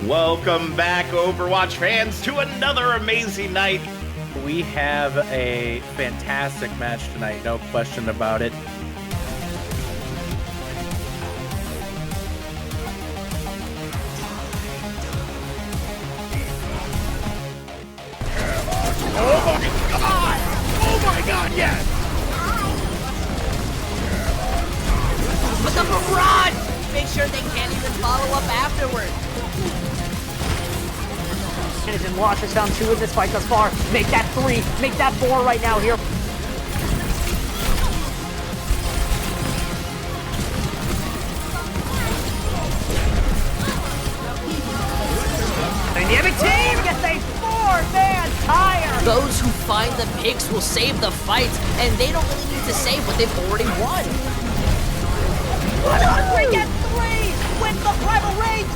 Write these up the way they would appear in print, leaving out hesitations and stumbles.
Welcome back, Overwatch fans, to another amazing night. We have a fantastic match tonight, no question about it. Oh my god, yes! Look up a run! Make sure they can't even follow up afterwards. And Wash is down 2 in this fight thus far. Make that 3, make that 4 right now here. Dynamic team gets a 4-man tire! Those who find the picks will save the fight, and they don't really need to save what they've already won. 100 gets 3 with the primal rage!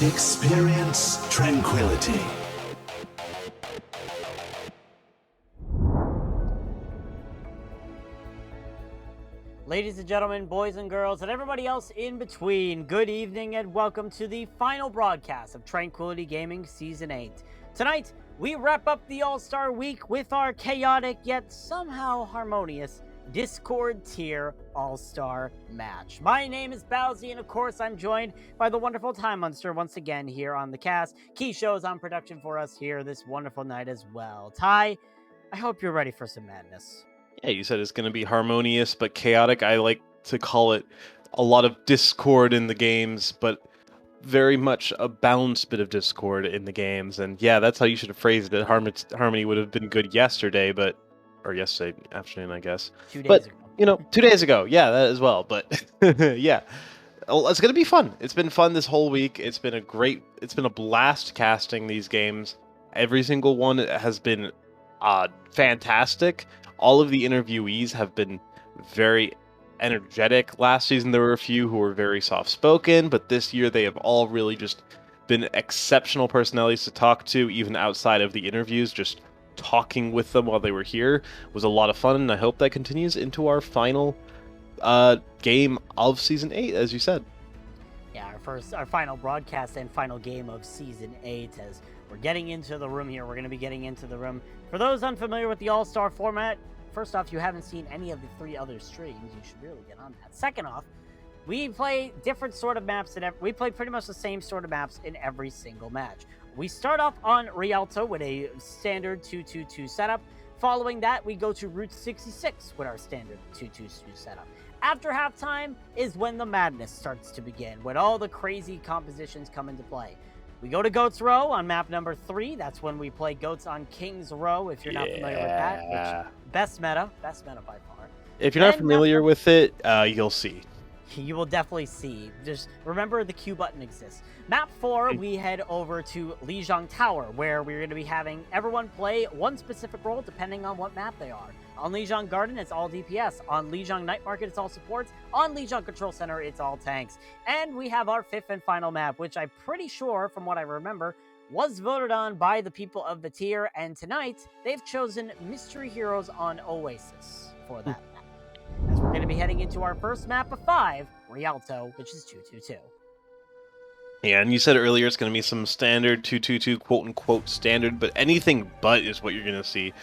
Experience tranquility. Ladies and gentlemen, boys and girls, and everybody else in between, good evening and welcome to the final broadcast of Tranquility Gaming Season 8. Tonight, we wrap up the All-Star Week with our chaotic yet somehow harmonious Discord Tier All-Star match. My name is Bowsy, and of course I'm joined by the wonderful Time Monster once again here on the cast. Key shows on production for us here this wonderful night as well. Ty, I hope you're ready for some madness. Yeah, you said it's going to be harmonious but chaotic. I like to call it a lot of discord in the games, but very much a balanced bit of discord in the games. And yeah, that's how you should have phrased it. Harmony would have been good yesterday, or yesterday afternoon, I guess. 2 days ago. 2 days ago. Yeah, that as well. But yeah, it's going to be fun. It's been fun this whole week. It's been a blast casting these games. Every single one has been fantastic. All of the interviewees have been very energetic. Last season, there were a few who were very soft-spoken, but this year they have all really just been exceptional personalities to talk to, even outside of the interviews. Just talking with them while they were here was a lot of fun, and I hope that continues into our final game of Season 8, as you said. Yeah, our final broadcast and final game of Season 8 as we're getting into the room here. We're going to be getting into the room. For those unfamiliar with the All-Star format, first off, you haven't seen any of the 3 other streams. You should really get on that. Second off, we play different sort of maps. We play pretty much the same sort of maps in every single match. We start off on Rialto with a standard 2-2-2 setup. Following that, we go to Route 66 with our standard 2-2-2 setup. After halftime is when the madness starts to begin, when all the crazy compositions come into play. We go to Goats Row on map number 3. That's when we play Goats on King's Row, if you're not familiar with that. Which, best meta by far. If you're not familiar with it, you'll see. You will definitely see. Just remember the Q button exists. Map 4, we head over to Lijiang Tower, where we're going to be having everyone play one specific role depending on what map they are. On Lijiang Garden, it's all DPS. On Lijiang Night Market, it's all supports. On Lijiang Control Center, it's all tanks. And we have our 5th and final map, which I'm pretty sure, from what I remember, was voted on by the people of the tier. And tonight, they've chosen Mystery Heroes on Oasis for that map. As we're going to be heading into our first map of 5, Rialto, which is 2-2-2. Yeah, and you said earlier it's going to be some standard 2-2-2, quote-unquote standard, but anything but is what you're going to see.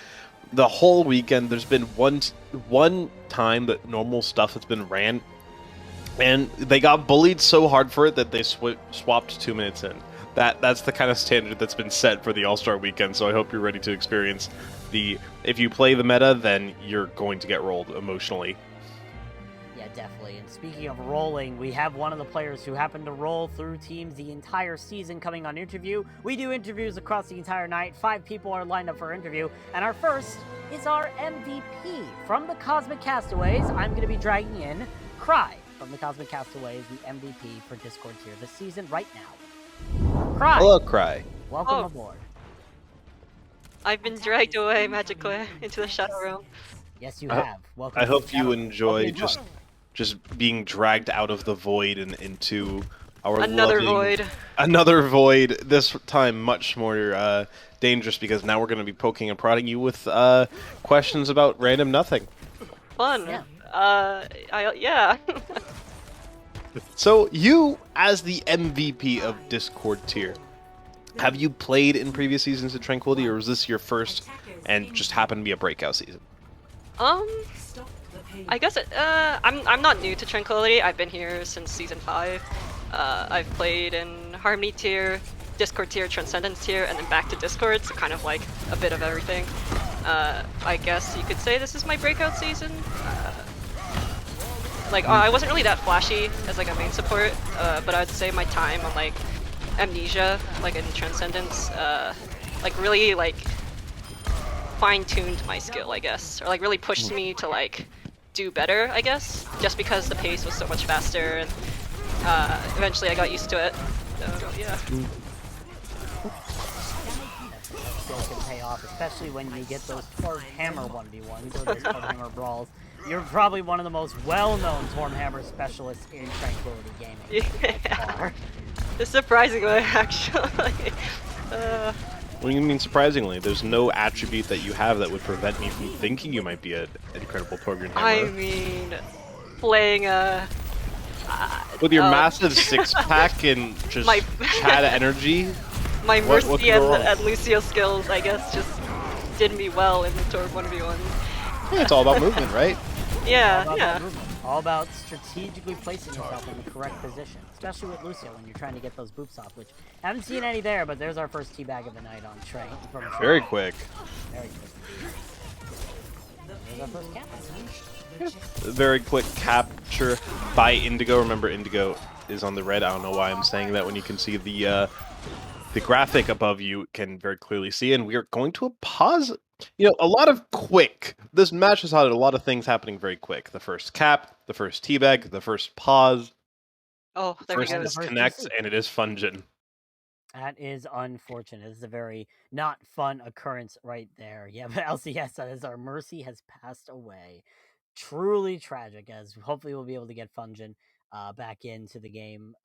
The whole weekend, there's been one time that normal stuff has been ran, and they got bullied so hard for it that they swapped 2 minutes in. That's the kind of standard that's been set for the All-Star weekend, so I hope you're ready to experience if you play the meta, then you're going to get rolled emotionally. Yeah, definitely. And speaking of rolling, we have one of the players who happened to roll through teams the entire season coming on interview. We do interviews across the entire night. 5 people are lined up for interview. And our first is our MVP from the Cosmic Castaways. I'm going to be dragging in Cry from the Cosmic Castaways, the MVP for Discord tier this season right now. Cry. Hello, Cry. Welcome Oh. aboard. I've been dragged away magically into the Shadow Realm. Yes, you I- have. Welcome. I to the hope you Shadow- enjoy welcome just being dragged out of the void and into our Another loving- void. Another void. This time much more dangerous because now we're going to be poking and prodding you with questions about random nothing. Fun. Yeah. Yeah. So you, as the MVP of Discord tier, have you played in previous seasons of Tranquility, or was this your first and just happened to be a breakout season? I guess I'm not new to Tranquility. I've been here since season 5. I've played in Harmony tier, Discord tier, Transcendence tier, and then back to Discord, so kind of like a bit of everything. I guess you could say this is my breakout season. I wasn't really that flashy as like a main support, but I'd say my time on like Amnesia, like in Transcendence, like really like fine-tuned my skill, I guess, or like really pushed me to like do better, I guess, just because the pace was so much faster, and eventually I got used to it. So yeah. skills can pay off, especially when you get those Torb Hammer 1v1s or those Torb Hammer brawls. You're probably one of the most well-known Torb Hammer specialists in Tranquility Gaming. Yeah. Surprisingly, actually. What do you mean surprisingly? There's no attribute that you have that would prevent me from thinking you might be an incredible Torgrim Hammer. I mean, playing With your massive six-pack and just My- Chad energy, my What Mercy could go wrong? and Lucio skills, I guess, just did me well in the Torb 1v1. it's all about movement, right? Yeah, All about yeah. that movement. All about strategically placing yourself in the correct position, especially with Lucio when you're trying to get those boops off, which I haven't seen any there, but there's our first teabag of the night on Trey. From Trey. Very quick. Very quick. There's our first cap. Very quick capture by Indigo. Remember, Indigo is on the red. I don't know why I'm saying that when you can see the graphic above you can very clearly see. And we are going to a pause. You know, a lot of quick. This match has had a lot of things happening very quick. The first cap, the first teabag, the first pause, Oh, there we first go. disconnect, GC. and it is Fungin. That is unfortunate. This is a very not fun occurrence right there. Yeah, but LCS says our Mercy has passed away. Truly tragic, as hopefully we'll be able to get Fungin back into the game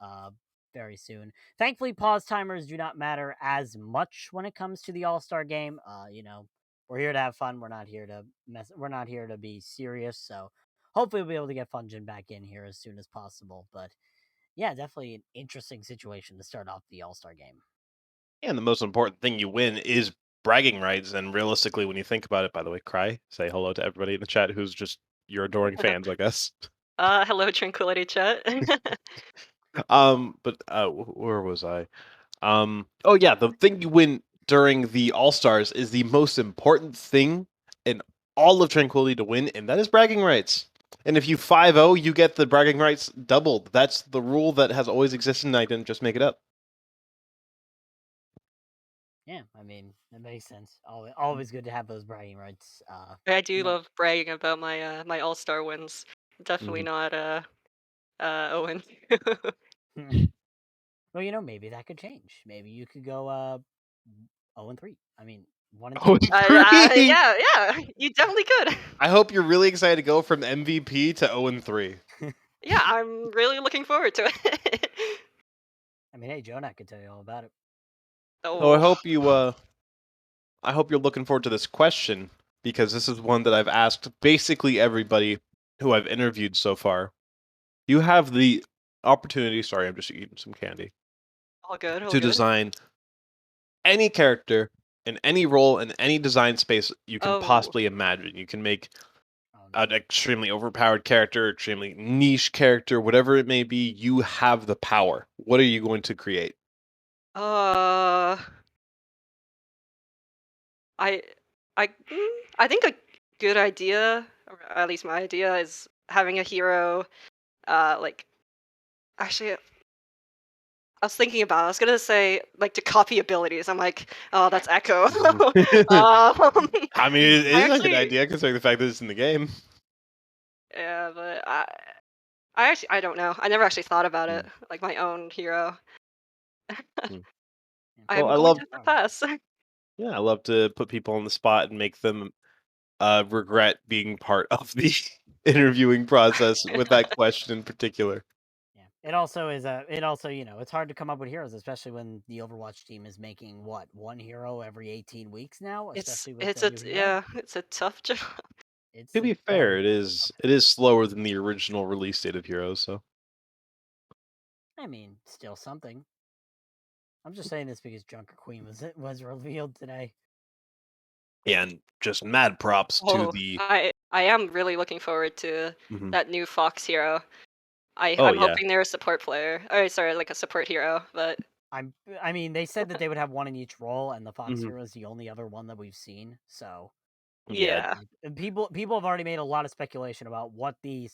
very soon. Thankfully, pause timers do not matter as much when it comes to the All-Star game. You know, we're here to have fun. We're not here to mess. We're not here to be serious. So hopefully we'll be able to get Fungin back in here as soon as possible. But yeah, definitely an interesting situation to start off the All-Star game. And the most important thing you win is bragging rights. And realistically, when you think about it, by the way, Cry, say hello to everybody in the chat who's just your adoring fans, I guess. Hello, Tranquility chat. But where was I? Oh yeah, the thing you win during the All Stars is the most important thing in all of Tranquility to win, and that is bragging rights. And if you 5-0, you get the bragging rights doubled. That's the rule that has always existed, and I didn't just make it up. Yeah, I mean, that makes sense. Always good to have those bragging rights. I do Yeah. love bragging about my my All-Star wins. Definitely not Owen. Well, you know, maybe that could change. Maybe you could go 0-3. I mean, 1-2. Oh, three! Yeah, you definitely could. I hope you're really excited to go from MVP to 0-3. Yeah, I'm really looking forward to it. I mean, hey, Jonah could tell you all about it. Oh, I hope you're looking forward to this question, because this is one that I've asked basically everybody who I've interviewed so far. You have the opportunity, sorry, I'm just eating some candy, All good. All to good. design any character in any role in any design space you can Oh. possibly imagine. You can make Oh, no. an extremely overpowered character, extremely niche character, whatever it may be. You have the power. What are you going to create? I I think a good idea, or at least my idea, is having a hero, like, actually, I was thinking about it. I was gonna say like to copy abilities. I'm like, oh, that's Echo. I mean, it is I a good actually- idea considering the fact that it's in the game. Yeah, but I don't know. I never actually thought about it, like my own hero. Hmm. I'm Well, I going love- to have to pass. Yeah, I love to put people on the spot and make them regret being part of the interviewing process with that question in particular. Yeah. It also is it also, it's hard to come up with heroes, especially when the Overwatch team is making one hero every 18 weeks now, It's especially with it's the a new hero. yeah, it's a tough job. It's To a be fair, very it is slower than the original release date of Heroes, so I mean, still something. I'm just saying this because Junker Queen was revealed today. yeah, and just mad props to Oh, the I am really looking forward to Mhm. that new Fox hero. Oh, I'm yeah. hoping they're a support player. Oh, sorry, like a support hero, but I mean, they said that they would have one in each role, and the Fox Mhm. hero is the only other one that we've seen. So yeah. and people have already made a lot of speculation about what the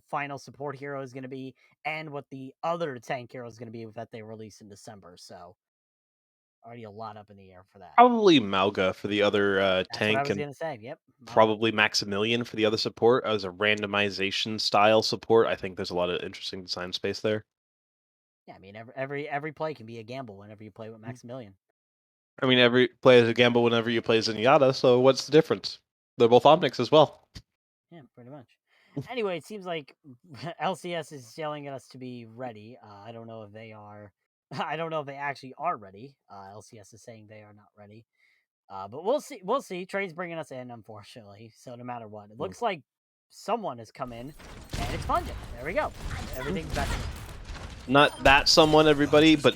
final support hero is going to be, and what the other tank hero is going to be that they release in December. So already a lot up in the air for that. Probably Malga for the other That's what I tank, was and going to say. Yep. probably Maximilian for the other support as a randomization style support. I think there's a lot of interesting design space there. Yeah, I mean, every play can be a gamble whenever you play with Maximilian. I mean, every play is a gamble whenever you play Zenyatta, so what's the difference? They're both Omnics as well. Yeah, pretty much. Anyway, it seems like LCS is yelling at us to be ready. I don't know if they are. I don't know if they actually are ready. LCS is saying they are not ready. But we'll see. We'll see. Trade's bringing us in, unfortunately. So no matter what, it looks like someone has come in, and it's Funjin. There we go. Everything's back. Not that someone, everybody, but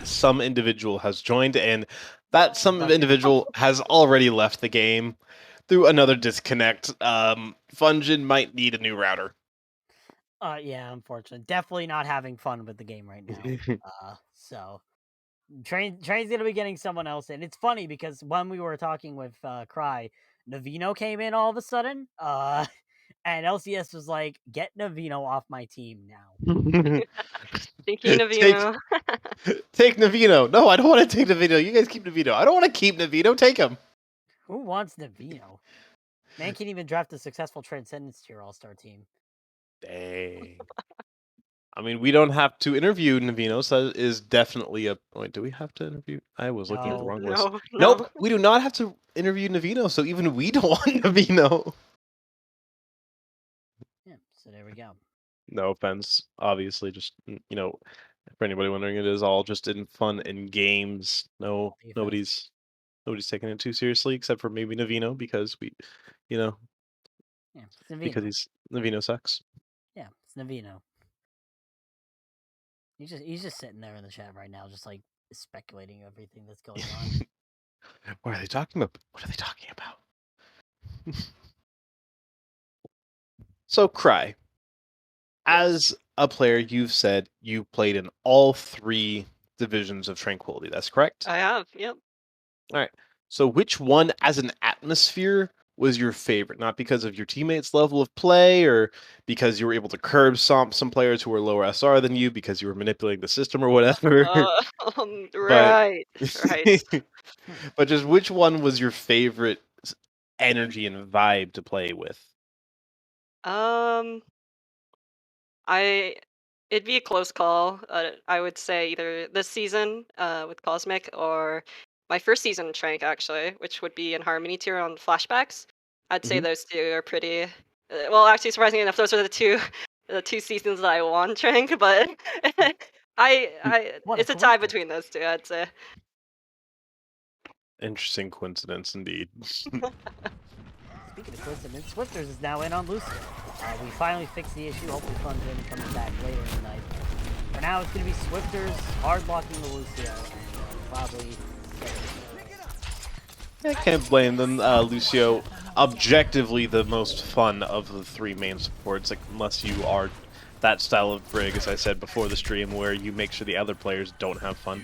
some individual has joined, and that some individual has already left the game through another disconnect. Funjin might need a new router. Yeah, unfortunately, definitely not having fun with the game right now. So Train's gonna be getting someone else in. It's funny because when we were talking with Cry, Navino came in all of a sudden. And LCS was like, "Get Navino off my team now." Thinking of you. Take Navino. No, I don't want to take Navino. You guys keep Navino. I don't want to keep Navino. Take him. Who wants Navino? Man can't even draft a successful Transcendence tier all-star team. Dang. I mean, we don't have to interview Navino, so that is definitely a point. Do we have to interview? I was looking at the No. wrong list. No, Nope, we do not have to interview Navino, so even we don't want Navino. Yeah, so there we go. No offense, obviously, just for anybody wondering, it is all just in fun and games. No, Defense. nobody's taking it too seriously, except for maybe Navino because Yeah, it's Navino. because Navino sucks. Yeah, it's Navino. He's just sitting there in the chat right now, just like speculating everything that's going on. What are they talking about? What are they talking about? So, Cry, as a player, you've said you played in all 3 divisions of Tranquility. That's correct? I have. Yep. All right. So, which one, as an atmosphere, was your favorite? Not because of your teammates' level of play, or because you were able to curb some players who were lower SR than you because you were manipulating the system or whatever. Right. Right. But just which one was your favorite energy and vibe to play with? It'd be a close call. I would say either this season with Cosmic or my first season in Trank actually, which would be in Harmony tier on flashbacks. I'd say Mhm. those two are pretty. Well, actually, surprisingly enough, those are the two seasons that I won Trank. But What a it's a tie coincidence. between those two. I'd say. Interesting coincidence indeed. Speaking of coincidence, Swifters is now in on Lucio. We finally fixed the issue. Hopefully Funjin comes back later in the night. For now, it's going to be Swifters hard blocking the Lucio, and probably. I can't blame them. Lucio, objectively the most fun of the 3 main supports, like, unless you are that style of Brig, as I said before the stream, where you make sure the other players don't have fun.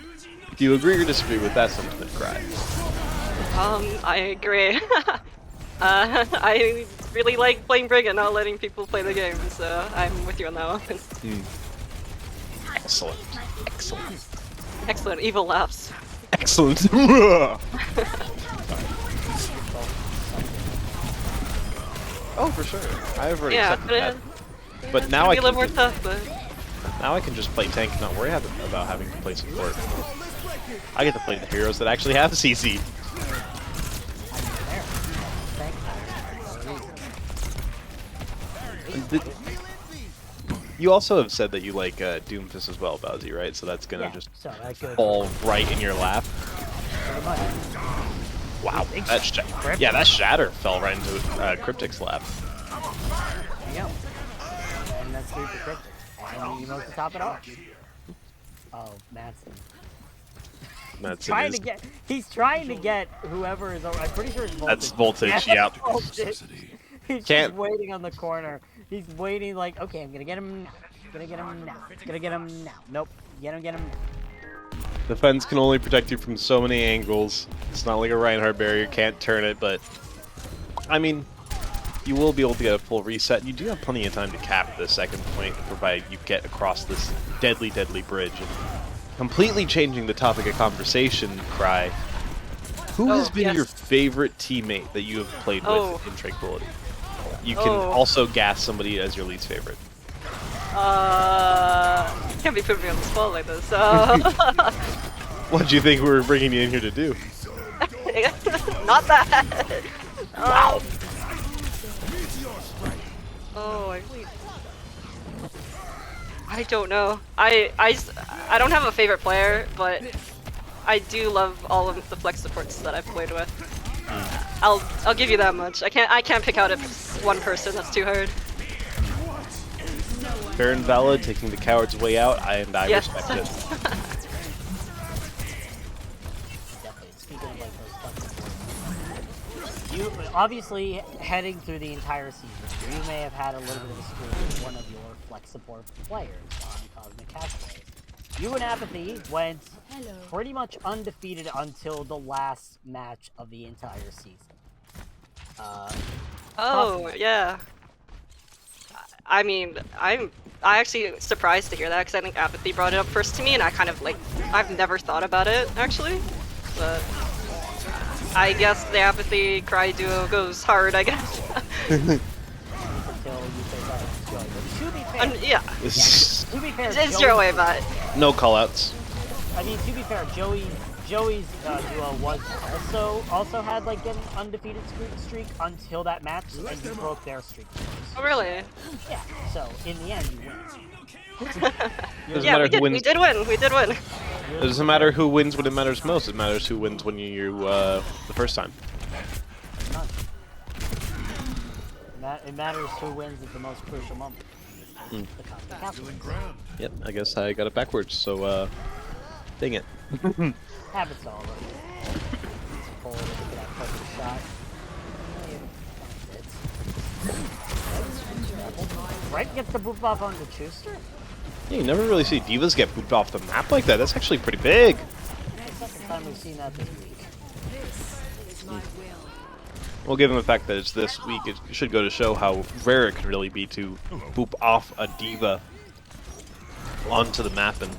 Do you agree or disagree with that sentiment, Cry? I agree. I really like playing Brig and not letting people play the game, so I'm with you on that one. Excellent. Excellent. Excellent, evil laughs. Excellent. Oh, for sure. I've already Yeah, accepted that. But it's now gonna I be a little more can tough, but now I can just play tank and not worry about having to play support. I get to play the heroes that actually have CC. You also have said that you like Doomfist as well, Bowsy, right? So that's gonna just so that goes fall right in your lap. pretty much. Wow, Cryptic. that shatter fell right into Cryptic's lap. There you go. And that's 3 for Cryptic. And you must top it off. Oh, Madsen. That's Trying to get. He's trying to get whoever is. I'm pretty sure it's Voltage. That's Voltage, Yeah, yep. Voltage. He's Can't- just waiting on the corner. He's waiting like, okay, I'm gonna get him now. Gonna get him now. Gonna get him now. Nope. Get him. The fence can only protect you from so many angles. It's not like a Reinhardt barrier, can't turn it, but I mean, you will be able to get a full reset. You do have plenty of time to cap the second point, provided you get across this deadly, deadly bridge. And completely changing the topic of conversation, Cry. Who has been yes. your favorite teammate that you have played with in Tranquility? You can Oh. also gas somebody as your least favorite. Can't be putting me on the spot like this. What do you think we were bringing you in here to do? Not that. Wow. Oh, I don't know. I don't have a favorite player, but I do love all of the flex supports that I've played with. I'll give you that much. I can't pick out one person. That's too hard. Fair and valid, taking the coward's way out, and I Yes. respect it. Definitely. Speaking of like those flex supports, you obviously heading through the entire season, you may have had a little bit of a screw with one of your flex support players on Cosmic Castaways. You and Apathy went pretty much undefeated until the last match of the entire season. Oh yeah. I mean, I'm actually surprised to hear that because I think Apathy brought it up first to me, and I kind of like I've never thought about it actually, but I guess the Apathy Cry duo goes hard. I guess. Until you say that, Joey. But to be fair, Yeah, to be fair, it's your way, but No callouts. I mean, to be fair, Joey's duo also had like an undefeated streak until that match, and you broke their streak. oh really? Yeah. So in the end, you win. Doesn't Yeah, matter we who did. wins. We did win. We did win. It doesn't matter who wins when it matters most. It matters who wins when you the first time. It matters who wins at the most crucial moment. The Cosmic Castaways. Yep, I guess I got it backwards. So, dang it. Habits all over. Forward, look at that perfect shot. Brent gets the boop off onto Schuster. Yeah, you never really see divas get pooped off the map like that. That's actually pretty big. It's the second time we've seen that this week. Well, given the fact that it's this week, it should go to show how rare it could really be to poop off a diva onto the map. And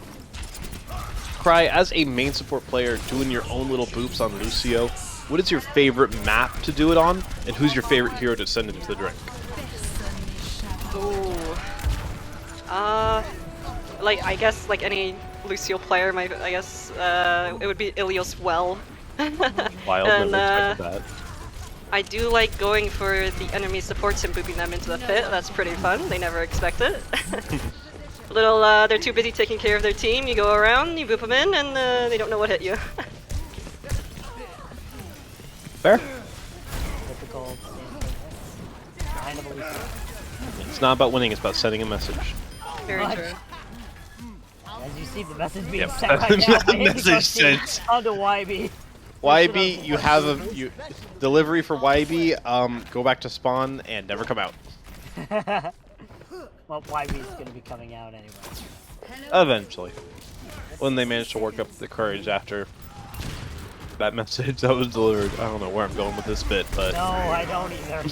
Cry, as a main support player doing your own little boops on Lucio, what is your favorite map to do it on, and who's your favorite hero to send into the drink? Ooh. Like I guess like any Lucio player, I guess it would be Ilios Well. Wild, And, never expected that. I do like going for the enemy supports and booping them into the pit. That's pretty fun. They never expect it. They're too busy taking care of their team. You go around, you boop them in, and they don't know what hit you. Fair. Typical kind of Lucio. It's not about winning, it's about sending a message. Very What? true. As you see the message being Yep. sent right now, The message sent. onto YB. YB, you have a delivery for YB. Go back to spawn and never come out. Well, YB's gonna be coming out anyway. Eventually, when they manage to work up the courage after that message that was delivered. I don't know where I'm going with this bit, but No, I don't either.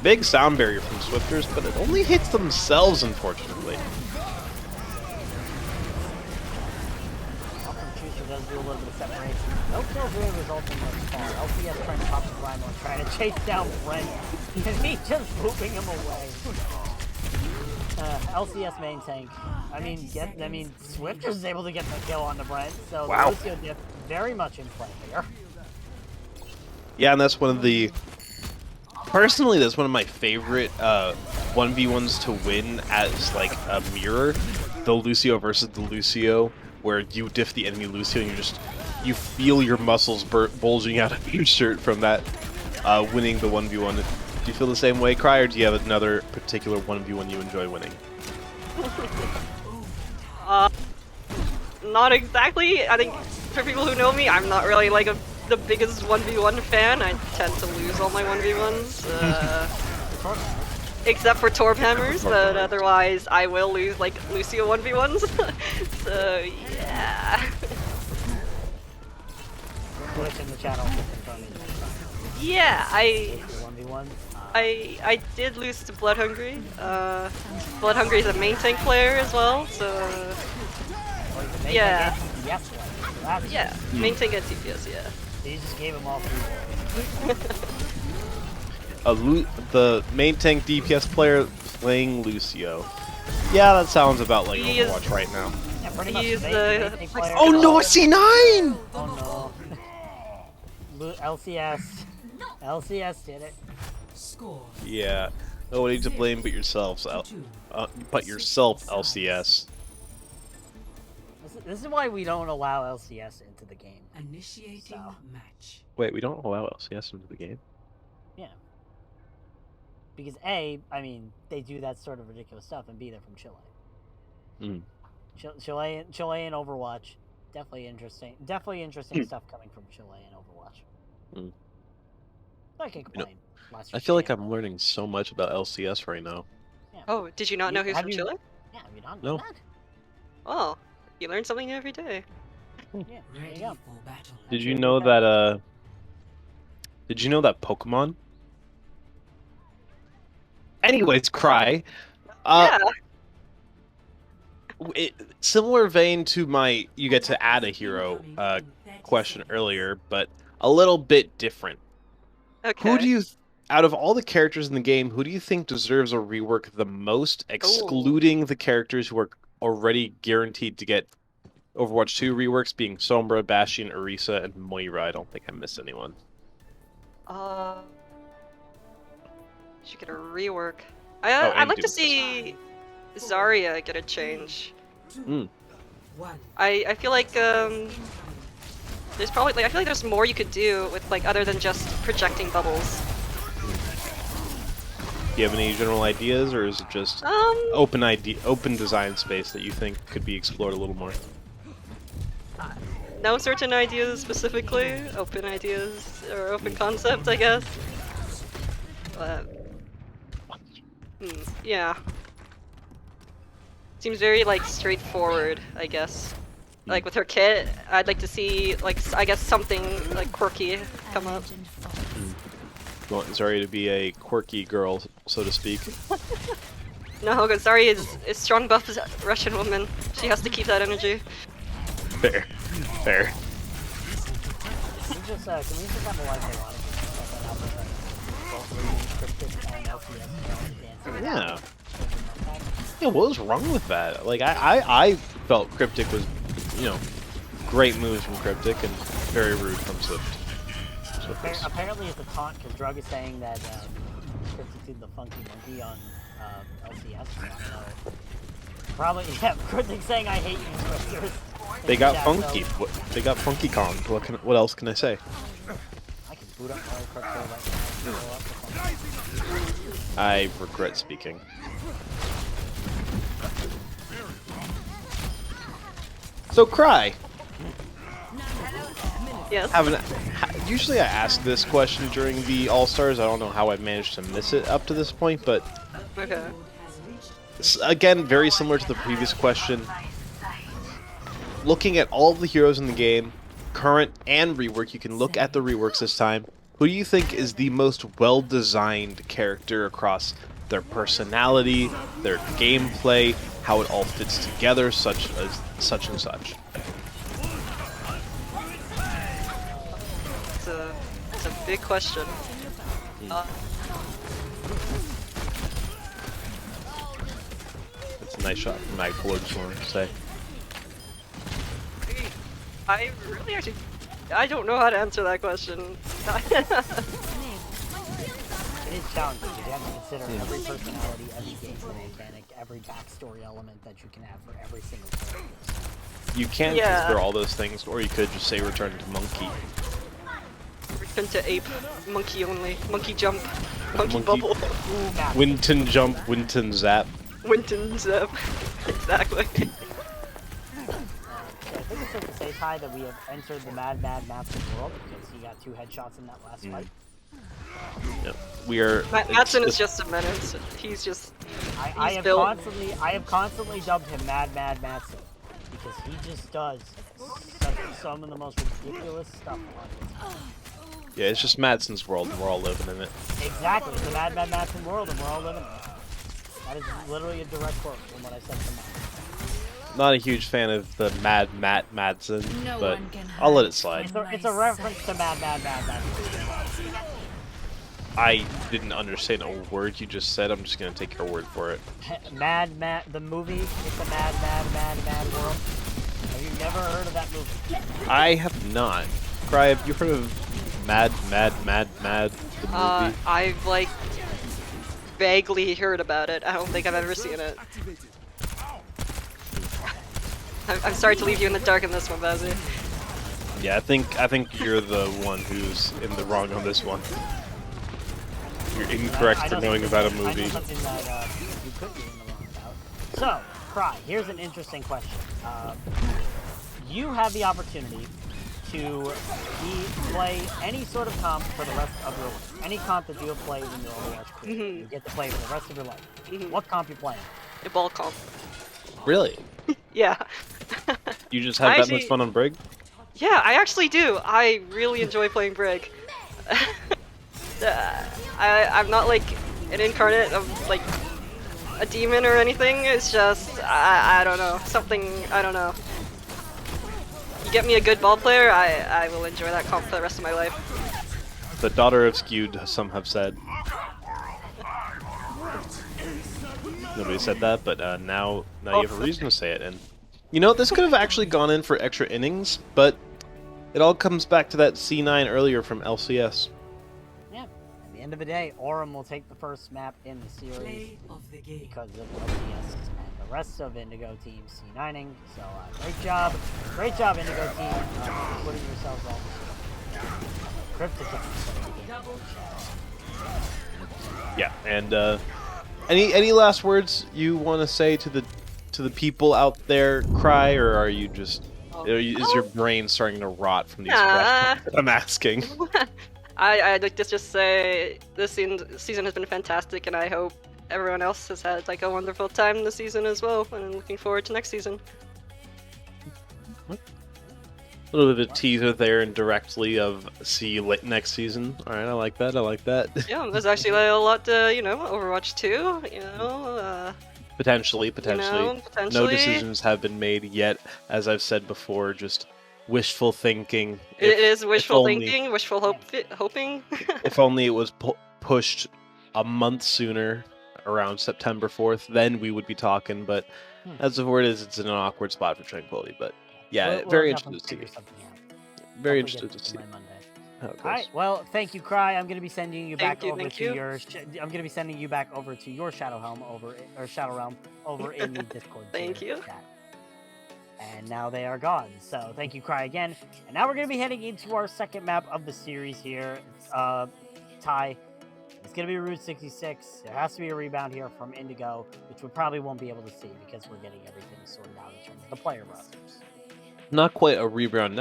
big sound barrier from Swifters, but it only hits themselves, unfortunately. Often Chooser does do a little bit of separation. No kills really resulting in this fall. LCS trying to pop the Primal and trying to chase down Brent. And he just moving him away. LCS main tank. I mean, Swifters is able to get the kill on the Brent, so Wow. Lucio Dip very much in play here. Yeah, and that's one of the... Personally, that's one of my favorite 1v1s to win as, like, a mirror. The Lucio versus the Lucio, where you diff the enemy Lucio and you feel your muscles bulging out of your shirt from that winning the 1v1. Do you feel the same way, Cry, or do you have another particular 1v1 you enjoy winning? Not exactly. I think for people who know me, I'm not really like the biggest 1v1 fan. I tend to lose all my 1v1s. Except for Torb Hammers, but otherwise I will lose like Lucio 1v1s. So yeah. Glitch in the channel. Yeah, 1v1. I did lose to Blood Hungry. Blood Hungry is a main tank player as well, so yeah. Yeah, main tank and TPS, yeah. He just gave him all three. The main tank DPS player playing Lucio. Yeah, that sounds about like He is- Overwatch right now. Yeah, pretty much He is main the- tank player. Oh no, a C9! Oh no. LCS did it. Yeah, nobody to blame but yourselves. LCS. This is why we don't allow LCS into the game. Initiating So. match. Wait, we don't allow LCS into the game? Yeah. Because A, I mean, they do that sort of ridiculous stuff, and B, they're from Chile. Mm. Chilean Overwatch, definitely interesting. Definitely interesting stuff coming from Chile and Overwatch. Mm. I can complain. I feel like I'm learning so much about LCS right now. Yeah. Oh, did you not know he's Have from you- Chile? Yeah, have you not No. known that? Oh, you learn something new every day. Yeah, there you Ready go. for battle. Did you know that Pokemon? Anyways, Cry. Yeah. Similar vein to my you get to add a hero question earlier, but a little bit different. Okay. Who do you, out of all the characters in the game, who do you think deserves a rework the most, excluding the characters who are already guaranteed to get Overwatch 2 reworks, being Sombra, Bastion, Orisa, and Moira? I don't think I missed anyone. Should get a rework. Oh, I'd and like to Doom. see Zarya get a change. Mm. I feel like there's probably I feel like there's more you could do with like other than just projecting bubbles. Do you have any general ideas, or is it just open design space that you think could be explored a little more? No certain ideas specifically, open ideas or open concept, I guess. But yeah, seems very like straightforward, I guess. Like with her kit, I'd like to see like I guess something like quirky come up. You want Zarya to be a quirky girl, so to speak. No, because Zarya is strong buff Russian woman. She has to keep that energy. Fair. Fair. Can we just have a live Yeah. Yeah, what was wrong with that? Like, I felt Cryptic was, great moves from Cryptic and very rude from Swift. Apparently it's a taunt because Drug is saying that Cryptic did the funky monkey on LCS. Probably, yeah, Cryptic saying I hate you, Swifters. They got funky. They got Funky Kong. What else can I say? I can boot up Mario Kart 4 right now. I regret speaking. So, Cry. Yes. Usually I ask this question during the All-Stars. I don't know how I managed to miss it up to this point, but Okay. again, very similar to the previous question. looking at all of the heroes in the game, current and rework, you can look at the reworks this time. Who do you think is the most well-designed character across their personality, their gameplay, how it all fits together, such as such and such? It's a big question. It's a nice shot from Magpul, just wanted to say. I really actually, I don't know how to answer that question. It is challenging. You have to consider every personality, every gameplay mechanic, every backstory element that you can have for every single character. You can consider all those things, or you could just say return to monkey. Return to ape, monkey only, monkey jump, monkey bubble, Ooh, Matt. Winton jump, Winton zap. Winton zap. Exactly. Okay, I think it's safe to say, Ty, that we have entered the Mad Matson world because he got 2 headshots in that last fight. Yep. We are. Matson is just a menace. He's just. I have built- constantly dubbed him Mad Matson because he just does some of the most ridiculous stuff on it. Yeah, it's just Madsen's world, and we're all living in it. Exactly, it's the Mad Matson world, and we're all living in it. That is literally a direct quote from what I said to Matt. Not a huge fan of the Mad Madsen, No but one can I'll let hide it slide. It's a reference to Mad Matson. I didn't understand a word you just said. I'm just gonna take your word for it. The movie, it's a mad world. Have you never heard of that movie? I have not. Cry, have you heard of Mad, the movie? I've like vaguely heard about it. I don't think I've ever seen it. I'm sorry to leave you in the dark on this one, Bazzy. Yeah, I think you're the one who's in the wrong on this one. You're incorrect for knowing about a I know movie. something that you could be in the wrong about. So, Cry, here's an interesting question. You have the opportunity to play any sort of comp for the rest of your life. Any comp that you have played in your Overwatch career, you get to play for the rest of your life. What comp you playing? A ball comp. Really? Yeah. You just have that much fun on Brig? Yeah, I actually do. I really enjoy playing Brig. I'm not like an incarnate of like a demon or anything. It's just I don't know, something, I don't know. You get me a good ball player, I will enjoy that comp for the rest of my life. The daughter of Skewed, some have said. Nobody said that, but now you have a reason to say it. And you know, this could have actually gone in for extra innings, but it all comes back to that C9 earlier from LCS. Yeah. At the end of the day, Aurum will take the first map in the series because of LCS and the rest of Indigo team C9ing. So great job Indigo team, putting yourselves on the Cryptic. Yeah, and any last words you want to say to the people out there, Cry, or are you just is your brain starting to rot from these questions I'm asking? I'd like to just say this season has been fantastic, and I hope everyone else has had like a wonderful time this season as well, and I'm looking forward to next season. A little bit of a teaser there indirectly of see you next season. All right, I like that. Yeah, there's actually like, a lot to, Overwatch 2, Potentially. potentially. No decisions have been made yet. As I've said before, just wishful thinking. It is wishful only- thinking, wishful hoping. If only it was pushed a month sooner, around September 4th, then we would be talking. But as of where it is, it's in an awkward spot for Tranquility. But yeah, We'll very definitely interested to figure see. something out. Very Hopefully interested get to it see by Monday. how it goes. All right. Well, thank you, Cry. I'm going to be sending you back Thank over you. to your. I'm going to be sending you back over to your Shadow Realm over in the Discord. Thank tier you. chat. And now they are gone. So thank you, Cry, again. And now we're going to be heading into our second map of the series here. Ty. It's going to be Route 66. There has to be a rebound here from Indigo, which we probably won't be able to see because we're getting everything sorted out in terms of the player rosters. Not quite a rebound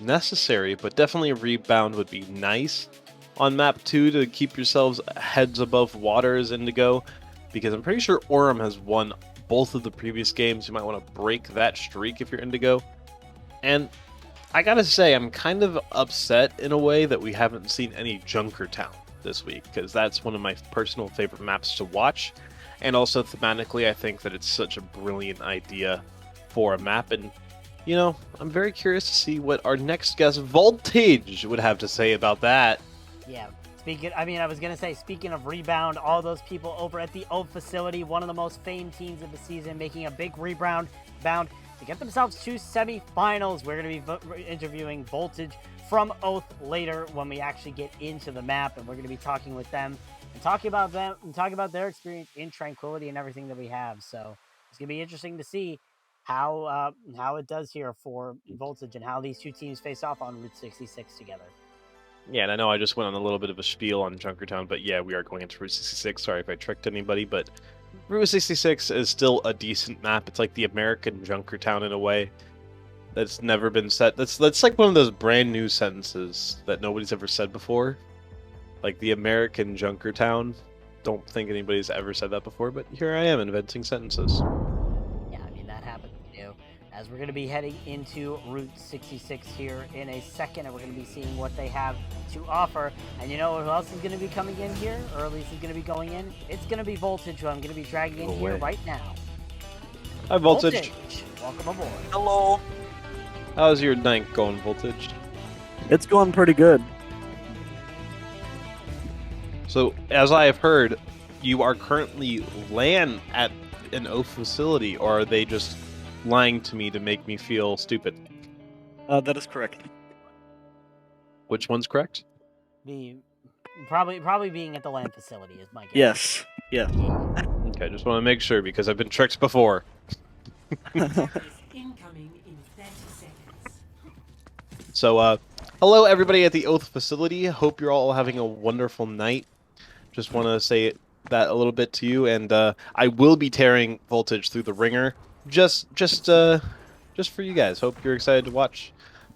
necessary, but definitely a rebound would be nice on map 2 to keep yourselves heads above water as Indigo, because I'm pretty sure Aurum has won both of the previous games. You might want to break that streak if you're Indigo. And I gotta say, I'm kind of upset in a way that we haven't seen any Junkertown this week, because that's one of my personal favorite maps to watch. And also thematically, I think that it's such a brilliant idea for a map. And, you know, I'm very curious to see what our next guest, Voltage, would have to say about that. Yeah. I was going to say, speaking of Rebound, all those people over at the Oath facility, one of the most famed teams of the season, making a big rebound to get themselves to semifinals. We're going to be interviewing Voltage from Oath later when we actually get into the map, and we're going to be talking with them and talking about their experience in Tranquility and everything that we have. So it's going to be interesting to see how it does here for Voltage and how these two teams face off on Route 66 together. Yeah, and I know I just went on a little bit of a spiel on Junkertown, but yeah, we are going into Route 66. Sorry if I tricked anybody, but Route 66 is still a decent map. It's like the American Junkertown in a way. That's never been said. That's like one of those brand new sentences that nobody's ever said before. Like the American Junkertown. Don't think anybody's ever said that before, but here I am inventing sentences. Yeah, I mean, that happened, as we're going to be heading into Route 66 here in a second, and we're going to be seeing what they have to offer. And you know who else is going to be coming in here, or at least is going to be going in? It's going to be Voltage, who I'm going to be dragging in here right now. Hi, Voltage. Welcome aboard. Hello. How's your night going, Voltage? It's going pretty good. So, as I have heard, you are currently LAN at an Oath facility, or are they just lying to me to make me feel stupid? That is correct. Which one's correct? Probably being at the LAN facility is my guess. Yes. Yeah. Okay, just want to make sure because I've been tricked before. Incoming in 30 seconds. So, hello everybody at the Oath facility. Hope you're all having a wonderful night. Just want to say that a little bit to you, and I will be tearing Voltage through the ringer, just for you guys. Hope you're excited to watch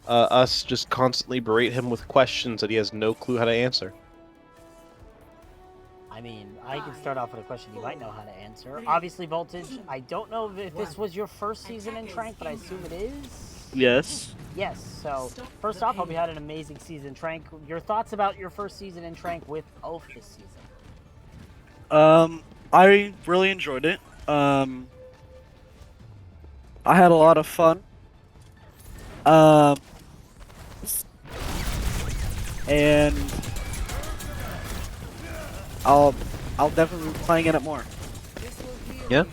us just constantly berate him with questions that he has no clue how to answer. I mean, I can start off with a question you might know how to answer. Obviously, Voltage, I don't know if this was your first season in Trank, but I assume it is? Yes. Yes, so first off, hope you had an amazing season, Trank. Your thoughts about your first season in Trank with Oath this season? I really enjoyed it. I had a lot of fun. And I'll definitely be playing in it more. Yeah?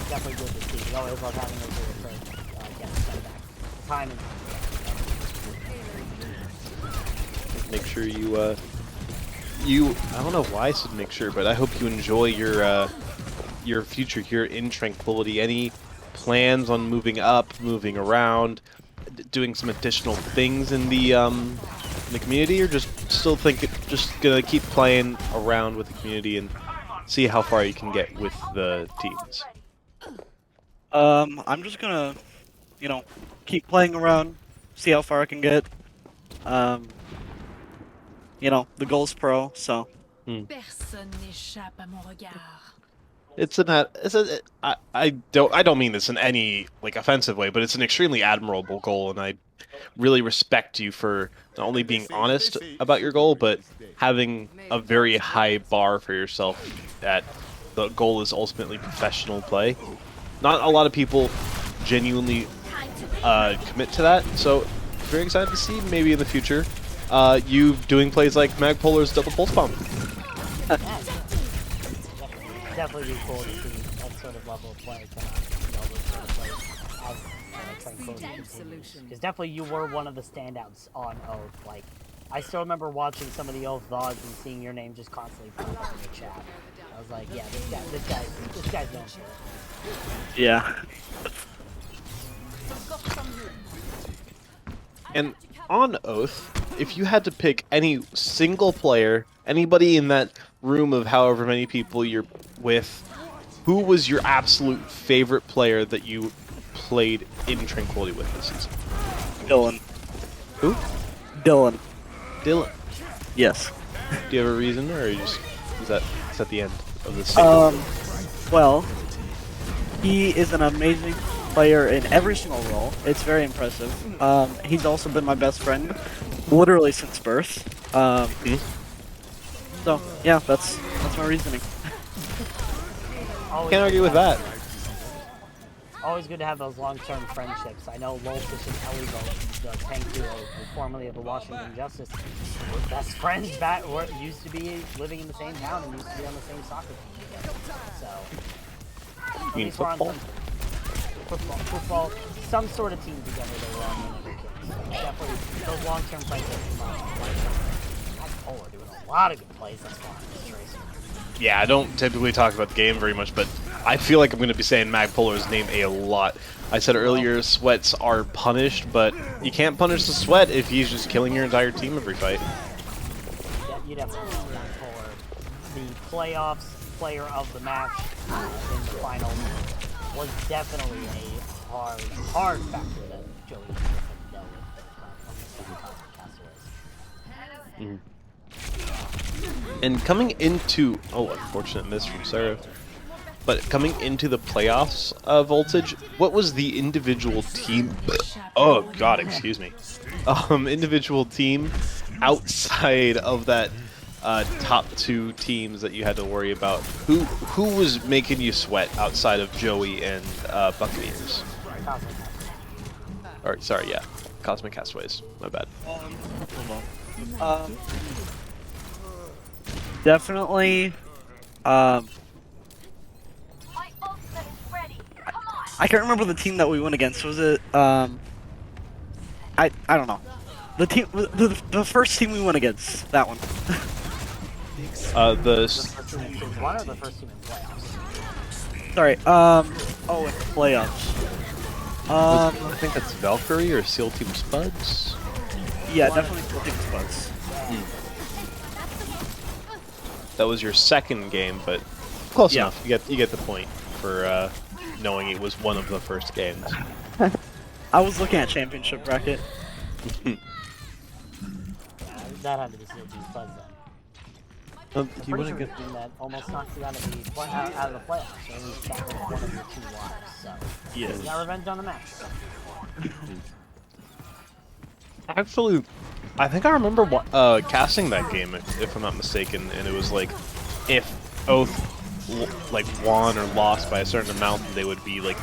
Definitely good to see. We always love having those return guests come back. Time and Make sure you I don't know why I said make sure, but I hope you enjoy your future here in Tranquility. Any plans on moving up, moving around, doing some additional things in the community, or just gonna keep playing around with the community and see how far you can get with the teams? I'm just gonna, keep playing around, see how far I can get. The goal's pro, so. Personne n'échappe à mon regard. I don't mean this in any offensive way, but it's an extremely admirable goal, and I really respect you for not only being honest about your goal, but having a very high bar for yourself that the goal is ultimately professional play. Not a lot of people genuinely commit to that, so very excited to see maybe in the future you doing plays like Magpolar's double pulse bomb. definitely be cool to see that sort of level of play come out. Those sort of plays as Tranquility continues. Because definitely you were one of the standouts on Oath. I still remember watching some of the Oath VODs and seeing your name just constantly pop up in the chat. I was like, yeah, this guy's known for it. Yeah. And on Oath, if you had to pick any single player, anybody in that room of however many people you're with, who was your absolute favorite player that you played in Tranquility with this season? Dylan. Who? Dylan. Dylan. Yes. Do you have a reason, or is that the end of this? Well, he is an amazing player in every single role. It's very impressive. He's also been my best friend, literally since birth. So yeah, that's my reasoning. Always Can't argue with that. Always good to have those long-term friendships. I know Lolfish and Ellie, the tank duo, formerly of the Washington Justice, were best friends back, used to be living in the same town and used to be on the same soccer team together. So, You mean these were on football? football, some sort of team together they were on when they were kids. So definitely, those long-term friendships are Matt Polar doing a lot of good plays thus far in this race. Yeah, I don't typically talk about the game very much, but I feel like I'm going to be saying Magpolar's name a lot. I said earlier, sweats are punished, but you can't punish the sweat if he's just killing your entire team every fight. Yeah, you definitely know Matt Polar, the playoffs player of the match in the finals, was definitely a hard factor that Joey Griffin dealt with on the Castaways. And coming into... Oh, unfortunate miss from Sarah. But coming into the playoffs, Voltage, what was the individual team... Oh, God, excuse me. Individual team outside of that top two teams that you had to worry about? Who was making you sweat outside of Joey and Buccaneers? Or, sorry, yeah. Cosmic Castaways. My bad. Definitely. I can't remember the team that we went against. Was it? I don't know. The team, the first team we went against. That one. The First team in Season 1 or the first team in playoffs? Sorry. Oh, in playoffs. I think that's Valkyrie or SEAL Team Spuds. Yeah, definitely Steel Team Spuds. That was your second game, but close Yeah. enough. You get the point for knowing it was one of the first games. I was looking at championship bracket. That had to be Steel Team Fuzz then. Do I'm pretty sure it's the team that almost knocked you out of the out of the playoffs, or at least that was one of your two lives. So Yeah. you got revenge on the match. Actually, I think I remember casting that game, if I'm not mistaken, and it was like, if Oath like won or lost by a certain amount, they would be like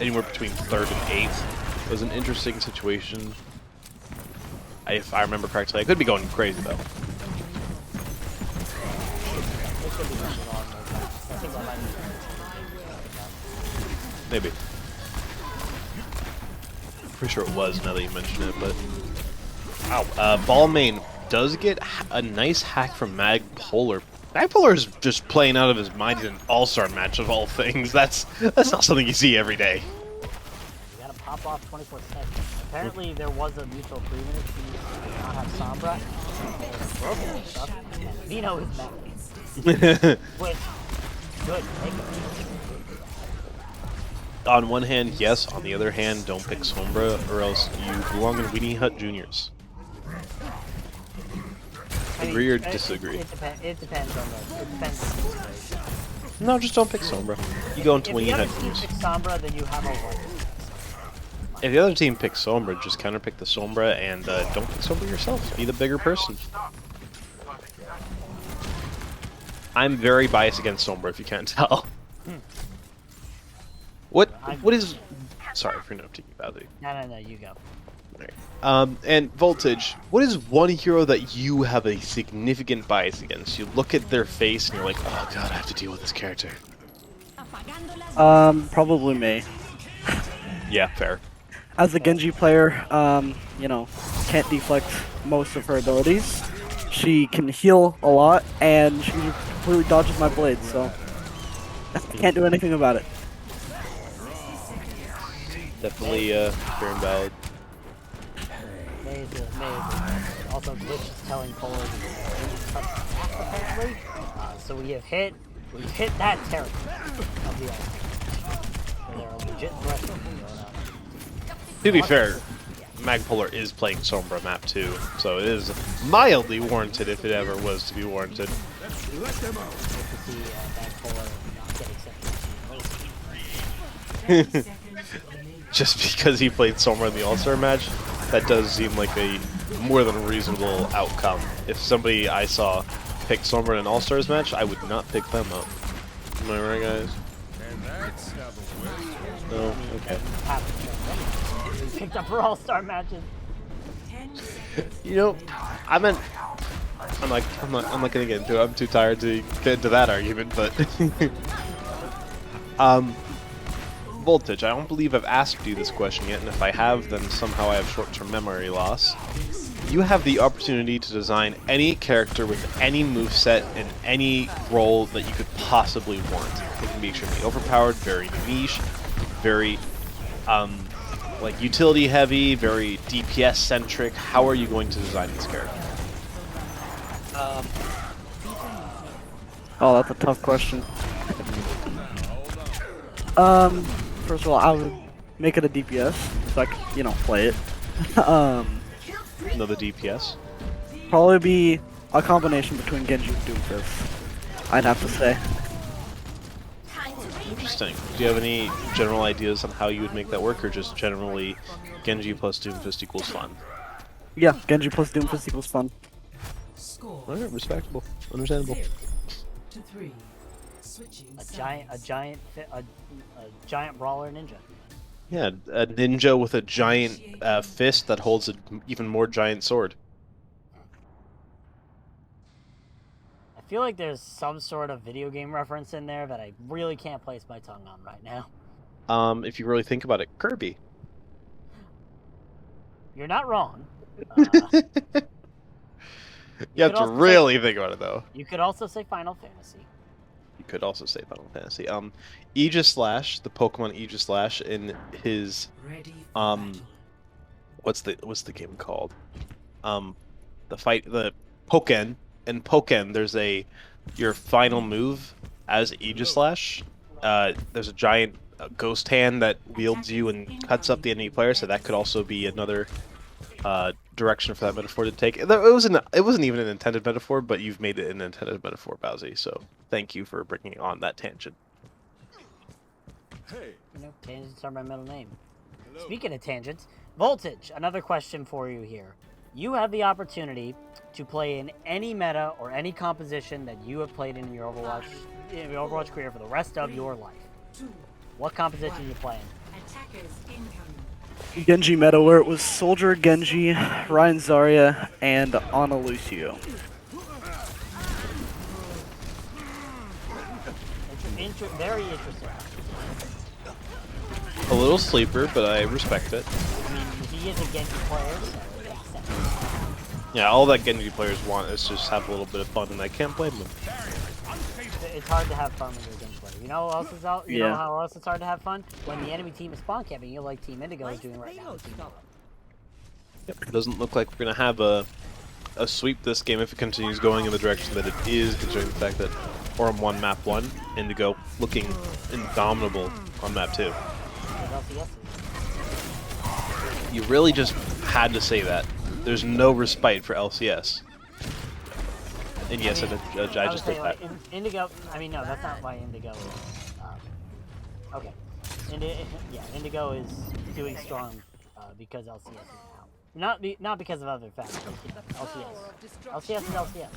anywhere between 3rd and 8th. It was an interesting situation. If I remember correctly, I could be going crazy though. It could be something along those lines. I think that might be. Maybe. Pretty sure it was now that you mention it, but... Wow. Balmain does get a nice hack from Magpolar. Magpolar is just playing out of his mind in an all-star match of all things. That's not something you see every day. You gotta pop off 24/7. Apparently there was a mutual agreement to not have Sombra. Broken and stuff. And Vino is mad. Which, good. Make him. On one hand, yes. On the other hand, don't pick Sombra, or else you belong in Weenie Hut Juniors. Agree or disagree? It depends on the situation. No, just don't pick Sombra. You go into If Weenie the Hut other team Juniors. picks Sombra, then you have a one. If the other team picks Sombra, just counterpick the Sombra and don't pick Sombra yourself. Be the bigger person. I'm very biased against Sombra, if you can't tell. What is... Sorry for interrupting you, badly. No, you go. And Voltage, what is one hero that you have a significant bias against? You look at their face and you're like, oh god, I have to deal with this character. Probably Mei. Yeah, fair. As a Genji player, you know, can't deflect most of her abilities. She can heal a lot, and she completely dodges my blades, so can't do anything about it. Definitely fair and valid. Amazing. Also, Glitch is telling Polar to apparently. So we've hit that territory of the Ultimate. There are legit thresholds going on. To be fair, Magpolar is playing Sombra map too, so it is mildly warranted if it ever was to be warranted. Good to see Magpolar not get accepted Just because he played Sombra in the All-Star match, that does seem like a more than reasonable outcome. If somebody I saw pick Sombra in an All-Stars match, I would not pick them up. Am I right, guys? No? Okay. We picked up for all-star matches. You know, I'm not gonna get into it. I'm too tired to get into that argument, but Voltage, I don't believe I've asked you this question yet, and if I have, then somehow I have short-term memory loss. You have the opportunity to design any character with any moveset and any role that you could possibly want. It can be extremely overpowered, very niche, very like utility heavy, very DPS centric. How are you going to design this character? Oh, that's a tough question. First of all, I would make it a DPS so I could, you know, play it. Another DPS? Probably be a combination between Genji and Doomfist, I'd have to say. Interesting. Do you have any general ideas on how you would make that work, or just generally Genji plus Doomfist equals fun? Yeah, Genji plus Doomfist equals fun. Alright, respectable. Understandable. A giant brawler ninja. Yeah, a ninja with a giant fist that holds an even more giant sword. I feel like there's some sort of video game reference in there that I really can't place my tongue on right now. If you really think about it, Kirby. You're not wrong. You have to really think about it, though. You could also say Final Fantasy. You could also say Final Fantasy. Aegislash, the Pokemon Aegislash, in his what's the game called? The Pokken. In Pokken, there's your final move as Aegislash. There's a giant ghost hand that wields you and cuts up the enemy player, so that could also be another direction for that metaphor to take. It wasn't even an intended metaphor, but you've made it an intended metaphor, Bowsy, so thank you for bringing on that tangent. You know, tangents are my middle name. Speaking of tangents, Voltage, another question for you here. You have the opportunity to play in any meta or any composition that you have played in your Overwatch career for the rest of your life. What composition are you playing? Genji meta, where it was Soldier, Genji, Ryan Zarya, and Ana Lucio. Very interesting. A little sleeper, but I respect it. I mean, he is a Genji player, so it makes sense. Yeah, all that Genji players want is just have a little bit of fun, and I can't blame them. It's hard to have fun when you're a Genji player. You know what else is out? You know how else it's hard to have fun? When the enemy team is spawn camping, you like Team Indigo is doing right now. Yep. It doesn't look like we're gonna have a sweep this game if it continues going in the direction that it is, considering the fact that Forum 1 map 1, Indigo looking indomitable on map 2. You really just had to say that. There's no respite for LCS. And yes, I just did that. Indigo, I mean, no, that's not why Indigo is, okay. Indigo is doing strong because LCS is out. Not because of other factors, LCS. LCS is LCS.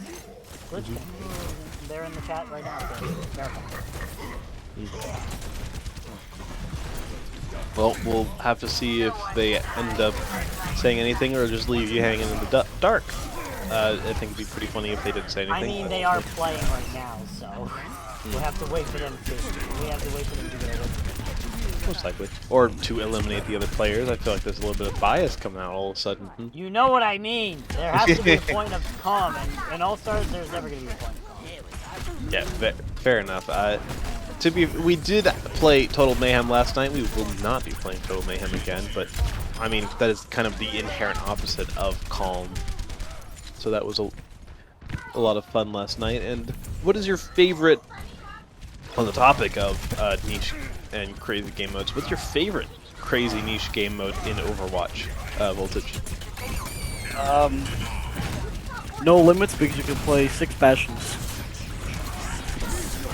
Glitch, they're in the chat right now, so verify. Well, we'll have to see if they end up saying anything or just leave you hanging in the dark. I think it'd be pretty funny if they didn't say anything. I mean, they are playing right now, so we'll have to wait for them to. We have to wait for them to get it. Most likely, or to eliminate the other players. I feel like there's a little bit of bias coming out all of a sudden. You know what I mean? There has to be a point of calm, and in All Stars, there's never going to be a point of calm. Yeah, fair enough. We did play Total Mayhem last night. We will not be playing Total Mayhem again, but I mean that is kind of the inherent opposite of calm. So that was a lot of fun last night. And what is your favorite, on the topic of niche and crazy game modes, what's your favorite crazy niche game mode in Overwatch, Voltage? No limits because you can play 6 Bastions.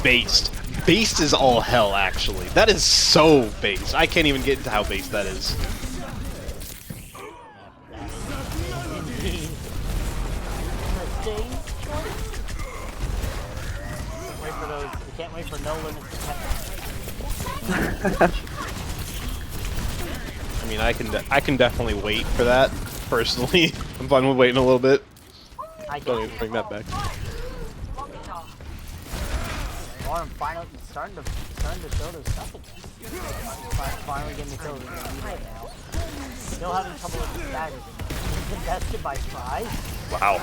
Based. based as all hell, actually. That is so based. I can't even get into how based that is. Indeed. Interesting. Wait for those. We can't wait for no limits to catch. I mean, I can definitely wait for that, personally. I'm fine with waiting a little bit. I Don't can even bring that back. Orm finally starting to show their stuff again. Finally getting the kills in the lead right now. Still having trouble with the staggers. He's invested by Fry. Wow.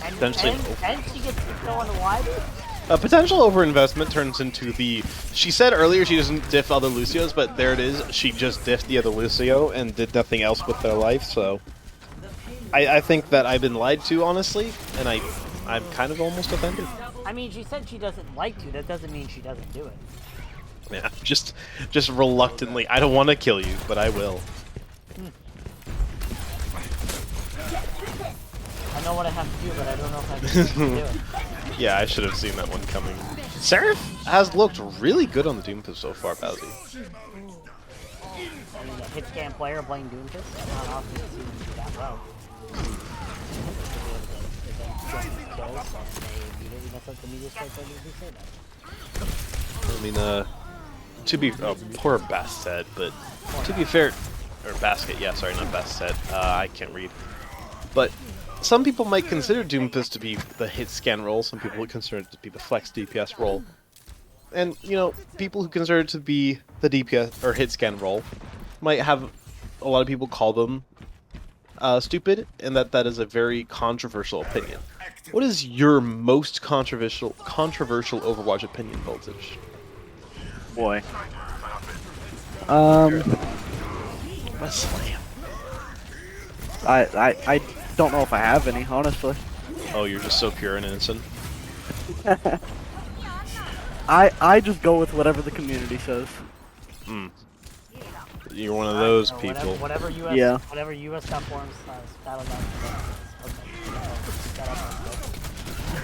And Potentially and she gets to go on the wide. A potential overinvestment turns into the... She said earlier she doesn't diff other Lucios, but there it is. She just diffed the other Lucio and did nothing else with their life, so... I think that I've been lied to, honestly, and I'm kind of almost offended. I mean, she said she doesn't like to. That doesn't mean she doesn't do it. Yeah, just reluctantly. I don't want to kill you, but I will. I know what I have to do, but I don't know if I can do it. Yeah, I should have seen that one coming. Seraph has looked really good on the Doomfist so far, Bowsy. Hit scan player playing Doomfist. Not often to see them do that well. I mean, to be poor Bastet, but to be fair, or Basket, yeah, sorry, not Bastet. I can't read. But some people might consider Doomfist to be the hit scan role. Some people would consider it to be the flex DPS role. And you know, people who consider it to be the DPS or hit scan role might have a lot of people call them stupid, and that is a very controversial opinion. What is your most controversial Overwatch opinion, Voltage? Boy. Slam. I don't know if I have any, honestly. Oh, you're just so pure and innocent. I just go with whatever the community says. You're one of those people. Whatever US, Yeah. whatever US platforms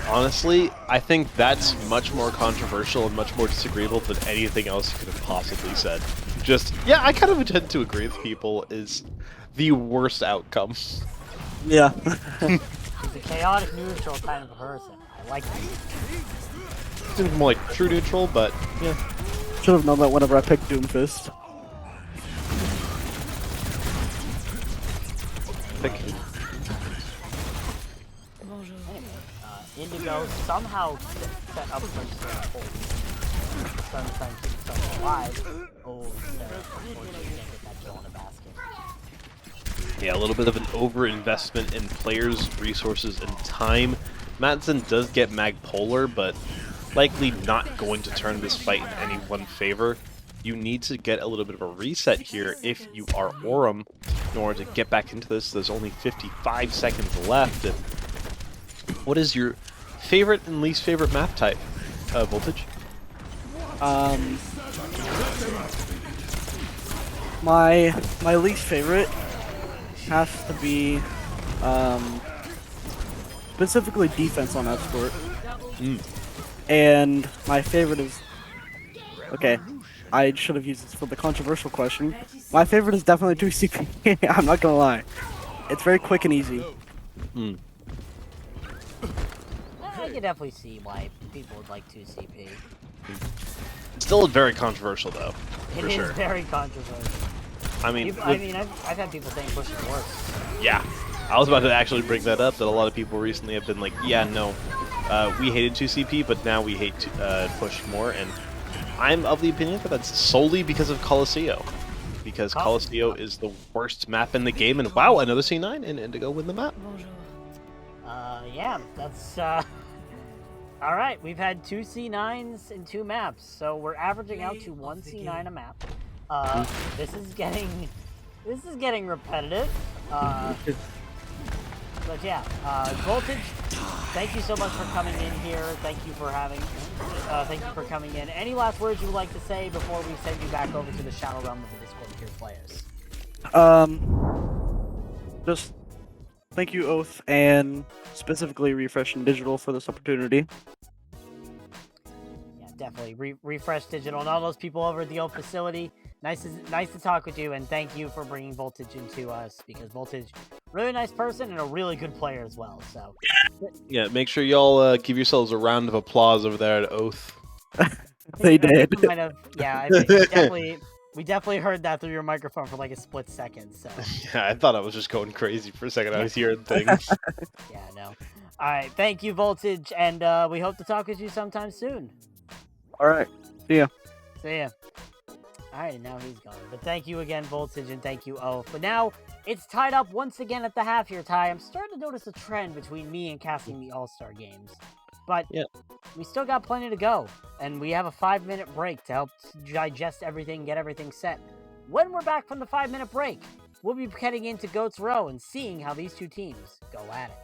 Honestly, I think that's much more controversial and much more disagreeable than anything else you could have possibly said. Just, yeah, I kind of tend to agree with people is the worst outcome. Yeah. He's a chaotic neutral kind of person. I like that. Seems more like true neutral, but yeah. Should have known that whenever I picked Doomfist. Indigo somehow set up some sort of hold. Trying to keep himself alive. Oh, unfortunately, can't get that kill in a basket. Yeah, a little bit of an overinvestment in players' resources and time. Madsen does get Mag Polar, but likely not going to turn this fight in anyone's favor. You need to get a little bit of a reset here if you are Aurum in order to get back into this. There's only 55 seconds left. And what is your favorite and least favorite map type, Voltage? My least favorite has to be specifically defense on Escort. And my favorite is okay. I should have used this for the controversial question. My favorite is definitely 2CP. I'm not gonna lie. It's very quick and easy. I can definitely see why people would like 2CP. Still very controversial, though. It is very controversial. I mean, I've had people saying push is worse. Yeah, I was about to actually bring that up, that a lot of people recently have been like, yeah, no, we hated 2CP, but now we hate push more, and I'm of the opinion that that's solely because of Colosseo. Because Colosseo is the worst map in the game, and wow, another C9, and Indigo win the map. Yeah, that's, alright, we've had 2 C9s in 2 maps, so we're averaging out to 1 C9 a map. This is getting repetitive. But yeah, Voltage, thank you so much for coming in here. Thank you for coming in. Any last words you would like to say before we send you back over to the Shadow Realm of the Discord tier players? Just thank you, Oath, and specifically Refresh and Digital for this opportunity. Yeah, definitely. Refresh Digital and all those people over at the old facility. Nice to talk with you, and thank you for bringing Voltage into us, because Voltage, really nice person and a really good player as well. So Yeah, make sure y'all give yourselves a round of applause over there at Oath. They did. Might have, yeah, I think we definitely heard that through your microphone for like a split second. So Yeah, I thought I was just going crazy for a second. I was hearing things. yeah, no. All right, thank you, Voltage, and we hope to talk with you sometime soon. All right. See ya. See ya. All right, and now he's gone. But thank you again, Voltage, and thank you, Oath. But now it's tied up once again at the half here, Ty. I'm starting to notice a trend between me and casting the All-Star games. But Yeah. we still got plenty to go, and we have a 5-minute break to help digest everything, get everything set. When we're back from the 5-minute break, we'll be heading into Goats Row and seeing how these two teams go at it.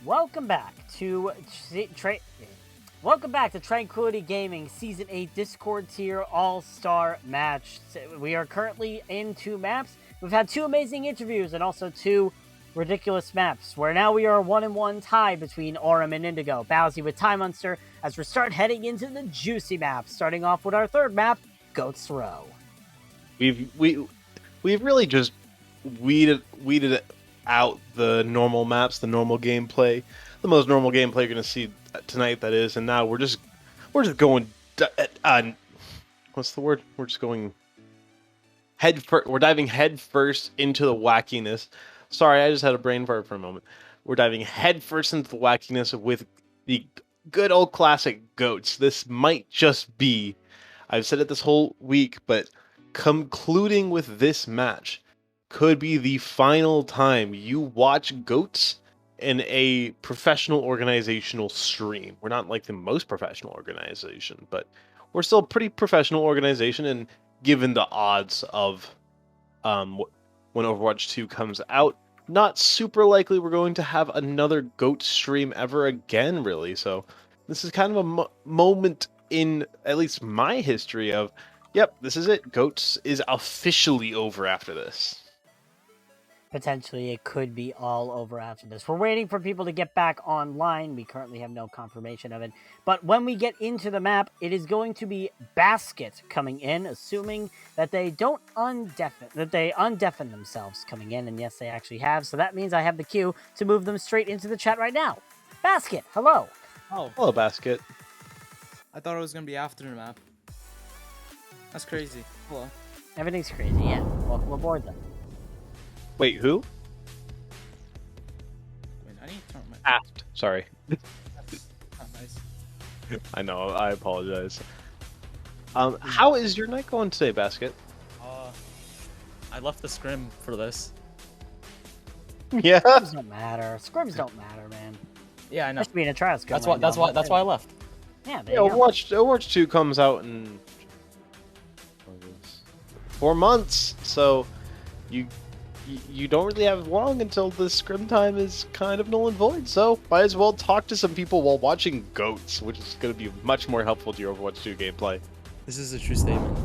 welcome back to Tranquility Gaming Season 8 Discord Tier All-Star Match. We are currently in 2 maps. We've had 2 amazing interviews and also 2 ridiculous maps, where now we are a 1-1 tie between Aurum and Indigo. Bowsy with Time Monster as we start heading into the juicy map, starting off with our 3rd map, Goat's Row. We've really just weeded out the normal maps, the normal gameplay, the most normal gameplay you're gonna see tonight. That is, and now we're just going. What's the word? We're just going head first. We're diving head first into the wackiness. Sorry, I just had a brain fart for a moment. We're diving head first into the wackiness with the good old classic goats. This might just be, I've said it this whole week, but concluding with this match could be the final time you watch goats in a professional organizational stream. We're not like the most professional organization, but we're still a pretty professional organization, and given the odds of when Overwatch 2 comes out, not super likely we're going to have another GOAT stream ever again, really. So this is kind of a moment in at least my history of, yep, this is it. GOATs is officially over after this. Potentially, it could be all over after this. We're waiting for people to get back online. We currently have no confirmation of it. But when we get into the map, it is going to be Basket coming in, assuming that they don't undeafen themselves coming in. And yes, they actually have. So that means I have the cue to move them straight into the chat right now. Basket, hello. Oh, Hello, Basket. I thought it was gonna be after the map. That's crazy. Hello. Everything's crazy, yeah. Welcome aboard then. Wait, who? Wait, I need to turn my. Aft. Sorry. Oh, nice. I know. I apologize. How is your night going today, Basket? I left the scrim for this. Yeah. Scrims don't matter. Scrims don't matter, man. Yeah, I know. Must be in a trial scrim. That's why I left. Yeah, Yeah, Overwatch 2 comes out in 4 months, so you don't really have long until the scrim time is kind of null and void, so might as well talk to some people while watching GOATs, which is going to be much more helpful to your Overwatch 2 gameplay. This is a true statement.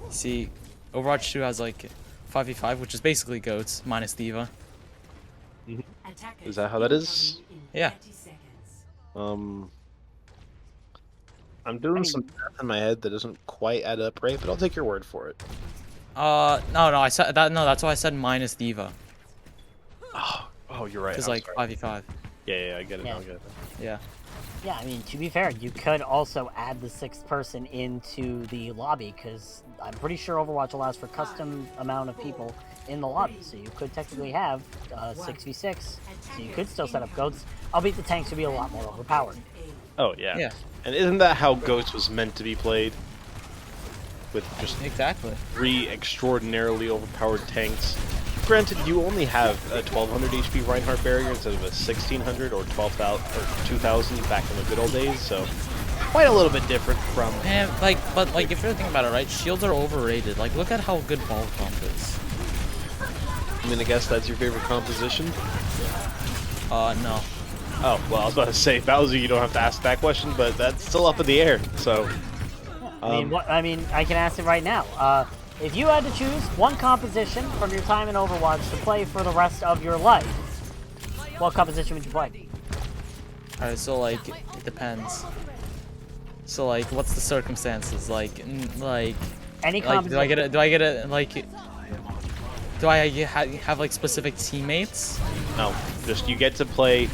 See, Overwatch 2 has like 5v5, which is basically goats minus D.Va. Is that how that is? Yeah. I'm doing some math in my head that doesn't quite add up right, but I'll take your word for it. No, I said that. No, that's why I said minus D.Va. Oh, you're right. It's I'm like sorry. 5v5. Yeah, I get it. Yeah. I get it. Yeah. Yeah, I mean, to be fair, you could also add the 6th person into the lobby, because I'm pretty sure Overwatch allows for custom amount of people in the lobby, so you could technically have 6v6, so you could still set up goats, albeit the tanks would be a lot more overpowered. Oh, yeah. Yeah. And isn't that how Ghost was meant to be played? With just Exactly. 3 extraordinarily overpowered tanks. Granted, you only have a 1200 HP Reinhardt barrier instead of a 1600 or 12,000 or 2000 back in the good old days, so quite a little bit different from. Man, but if you're thinking about it, right? Shields are overrated. Like, look at how good ball comp is. I mean, I guess that's your favorite composition. No. Oh, well, I was about to say, Bowser, you don't have to ask that question, but that's still up in the air, so. I mean, I can ask it right now. If you had to choose one composition from your time in Overwatch to play for the rest of your life, what composition would you play? Alright, so like, it depends. So like, what's the circumstances? Like, Any like, composition. do I have like specific teammates? No, just you get to play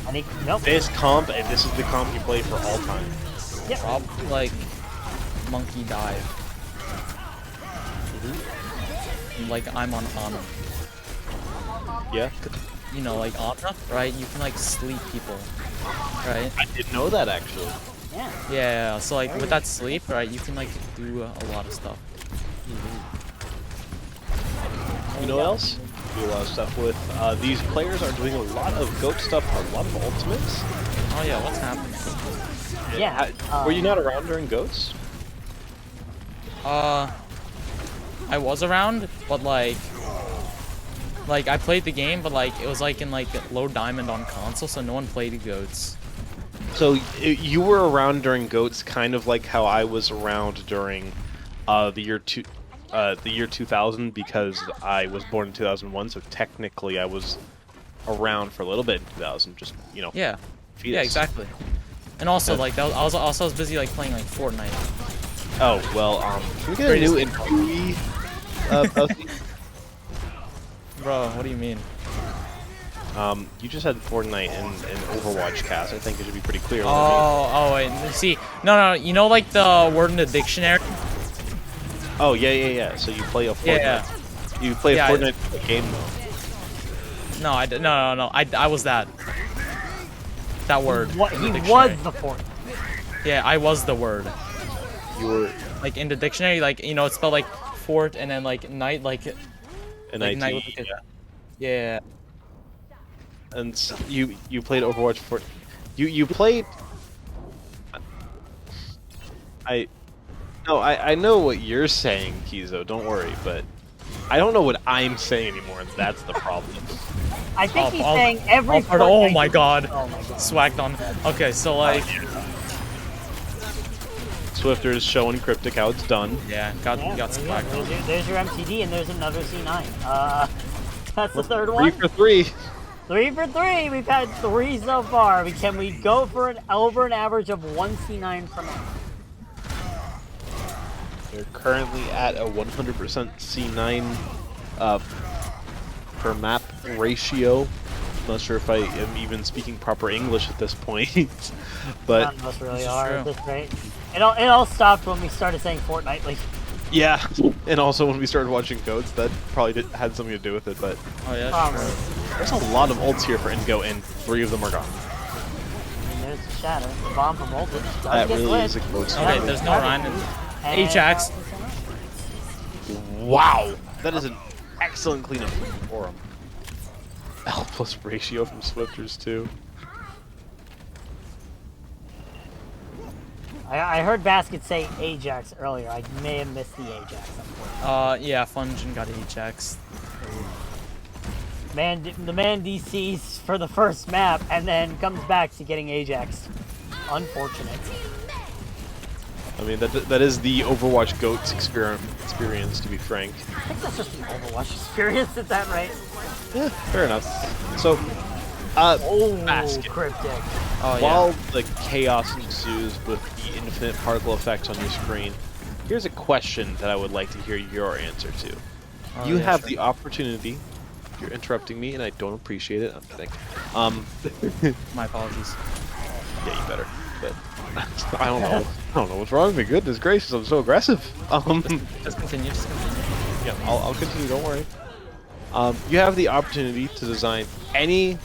Nope. this comp, and this is the comp you play for all time. Yep. Probably like Monkey Dive. Like I'm on Ana. Yeah? You know, like Ana, right? You can like sleep people, right? I didn't know that, actually. Yeah. Yeah, so like with that sleep, right, you can like do a lot of stuff. You know what else? Do a lot of stuff with. These players are doing a lot of GOAT stuff, a lot of ultimates. Oh yeah, what's happening? Yeah. Were you not around during GOATs? I was around, but like Like I played the game, but like it was like in like low diamond on console, so no one played Goats. So you were around during Goats, kind of like how I was around during the year 2000, because I was born in 2001. So technically, I was around for a little bit in 2000. Just Yeah. fetus. Yeah, exactly. And also like I was busy like playing like Fortnite. Oh well, can we get a new interviewee? Bousy? Bro, what do you mean? You just had Fortnite and Overwatch cast. I think it should be pretty clear. Oh, wait. See, no. You know, like the word in the dictionary. Oh yeah. So you play a Fortnite. Yeah. You play a Yeah, Fortnite game mode. No, I was that. That word. What in the he dictionary. was the Fortnite. Yeah, I was the word. You were Like in the dictionary, like it's spelled like fort and then like night, like an like IT. night with the, yeah. And you played Overwatch for you played. I know what you're saying, Kizo. Don't worry, but I don't know what I'm saying anymore. And that's the problem. I think he's I'll- saying every. Oh Fortnite my game- god. Oh my god. Swagged on. Okay, so like, Swifter's showing Cryptic how it's done. yeah, Yeah, got there you go. swagged on. There's your MTD, and there's another C9. That's the third 3 one. for 3. 3 for 3. We've had 3 so far. Can we go for over an average of 1 C9 per match? They're currently at a 100% C9 per map ratio. Not sure if I am even speaking proper English at this point, but None of us really This is are true. at this rate. It all stopped when we started saying fortnightly. yeah. And also when we started watching Goats, that probably had something to do with it. But Oh yeah. Probably. there's a lot of ults here for Ingo, and 3 of them are gone. And there's the shatter. The bomb from voltage. Does That get really lit. is a Goats. Okay, there's no Ryan. And- Ajax. Wow, that is an excellent cleanup for him. L plus ratio from Swifters too. I heard Basket say Ajax earlier. I may have missed the Ajax. Yeah, Fungin got Ajax. The man DCs for the first map and then comes back to getting Ajax. Unfortunate. I mean, that is the Overwatch Goats experience, to be frank. I think that's just the Overwatch experience. Is that right? Yeah, fair enough. So, Oh, Basket. cryptic. Oh yeah. While the chaos ensues with the infinite particle effects on your screen, here's a question that I would like to hear your answer to. Oh, You yeah, have sure. the opportunity. You're interrupting me, and I don't appreciate it. I'm kidding. My apologies. Yeah, you better. But I don't know. I don't know what's wrong with me. Goodness gracious, I'm so aggressive. Just continue. Yeah, I'll continue. Don't worry. You have the opportunity to design any,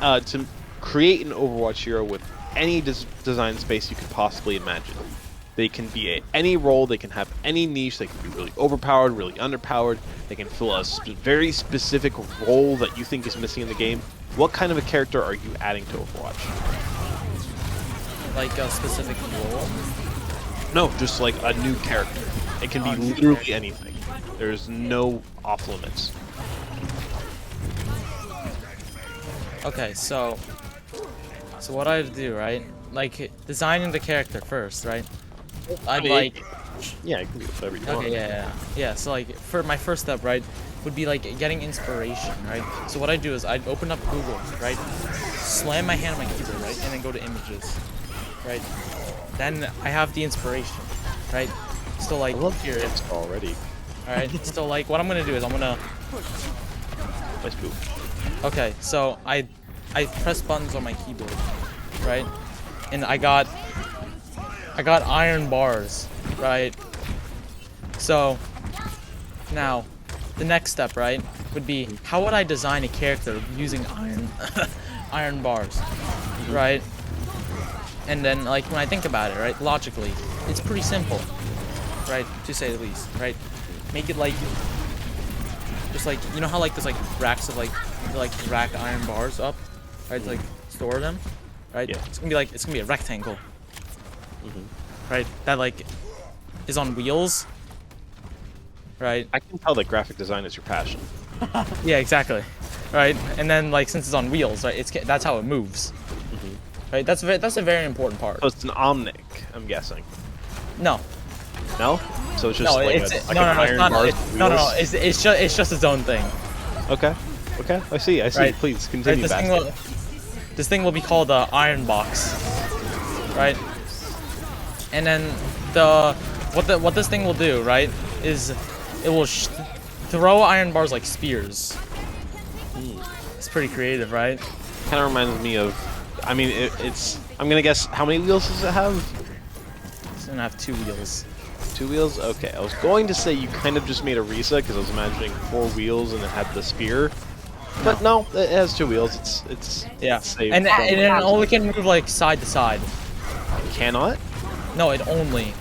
to create an Overwatch hero with any design space you could possibly imagine. They can be any role. They can have any niche. They can be really overpowered, really underpowered. They can fill a very specific role that you think is missing in the game. What kind of a character are you adding to Overwatch? Like a specific role. No, just like a new character. It can be literally anything. There's no off limits. Okay, so what I'd do, right? Like designing the character first, right? I'd mean, like. Yeah, it can be whatever you want. Okay, yeah. So like, for my first step, right, would be like getting inspiration, right? So what I do is I'd open up Google, right, slam my hand on my keyboard, right, and then go to images, right. Then I have the inspiration, right. So like, I love your inspo already. all right. So like, what I'm gonna do is I'm gonna. Nice move. Okay, so I press buttons on my keyboard, right, and I got iron bars, right. So now the next step, right, would be how would I design a character using iron bars, right? And then like when I think about it, right, logically, it's pretty simple, right, to say the least, right? Make it like just like, you know how like there's like racks of like rack iron bars up, right, to like store them, right? Yeah. It's gonna be a rectangle, right? That like is on wheels, right? I can tell that graphic design is your passion. Yeah, exactly. Right, and then like since it's on wheels, right, that's how it moves. Right, that's a very important part. So it's an Omnic, I'm guessing. No, No? So it's just no, like, it's like no, an no, iron it's not. bar It's, with no, no, no. wheels? It's just its own thing. Okay. Okay, I see. Right. Please Right, continue, this thing will be called the Iron Box, right? And then what this thing will do, right, is it will throw iron bars like spears. It's pretty creative, right? Kind of reminds me of, I mean, it's, I'm gonna guess, how many wheels does it have? It's gonna have 2 wheels. 2 wheels? Okay, I was going to say you kind of just made a Risa because I was imagining 4 wheels and it had the spear. But no, it has 2 wheels. It's Yeah, saved and from- it only can move like side to side. It cannot? No, it only.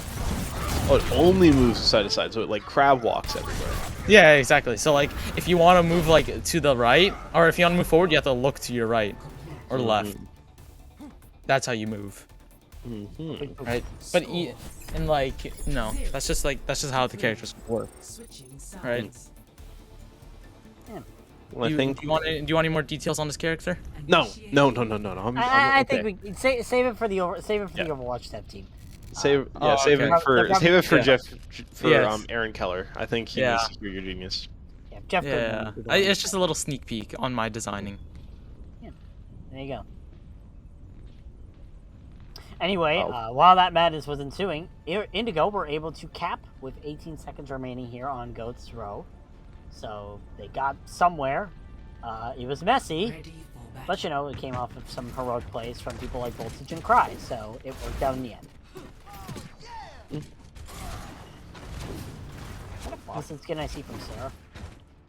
Oh, it only moves side to side, so it like crab walks everywhere. Yeah, exactly. So like, if you want to move like to the right, or if you want to move forward, you have to look to your right or left. That's how you move. Right? But and like, no, that's just how the characters work. Right? Well, I think Do you want any more details on this character? no. I'm I okay. think we save it for the Overwatch dev team. Save Oh, save okay. it for Yeah. Jeff for Yes. Aaron Keller. I think he Yeah. needs to hear your genius. Yeah, Jeff. Yeah, Goodman will be the one. it's just a little sneak peek on my designing. There you go. Anyway, Oh. while that madness was ensuing, Indigo were able to cap with 18 seconds remaining here on Goat's Row. So they got somewhere. It was messy, but you know, it came off of some heroic plays from people like Voltage and Cry, so it worked out in the end. What a Boston skin I see from Sarah?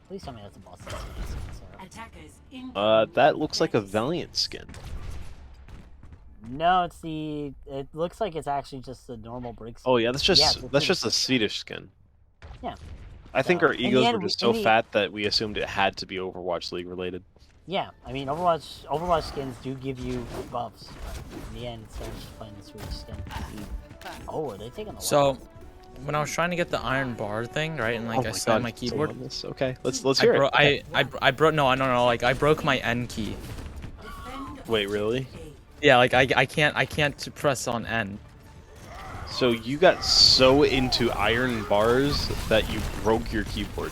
Please tell me that's a Boston skin I see from Sarah. That looks like a Valiant skin. No, it looks like it's actually just the normal brick skin. Oh yeah, that's Yeah, just a Swedish skin. Yeah. I think So, our in the egos end, were just in so the- fat that we assumed it had to be Overwatch League related. Yeah, I mean Overwatch skins do give you buffs, but in the end it's still just playing the Swedish skin. Oh, are they taking the So, when I was trying to get the iron bar thing, right, and like Oh I my set God, my so keyboard, on this. Okay, let's hear it. I broke like I broke my N key. Wait, really? Yeah, like I can't press on N. So you got so into iron bars that you broke your keyboard.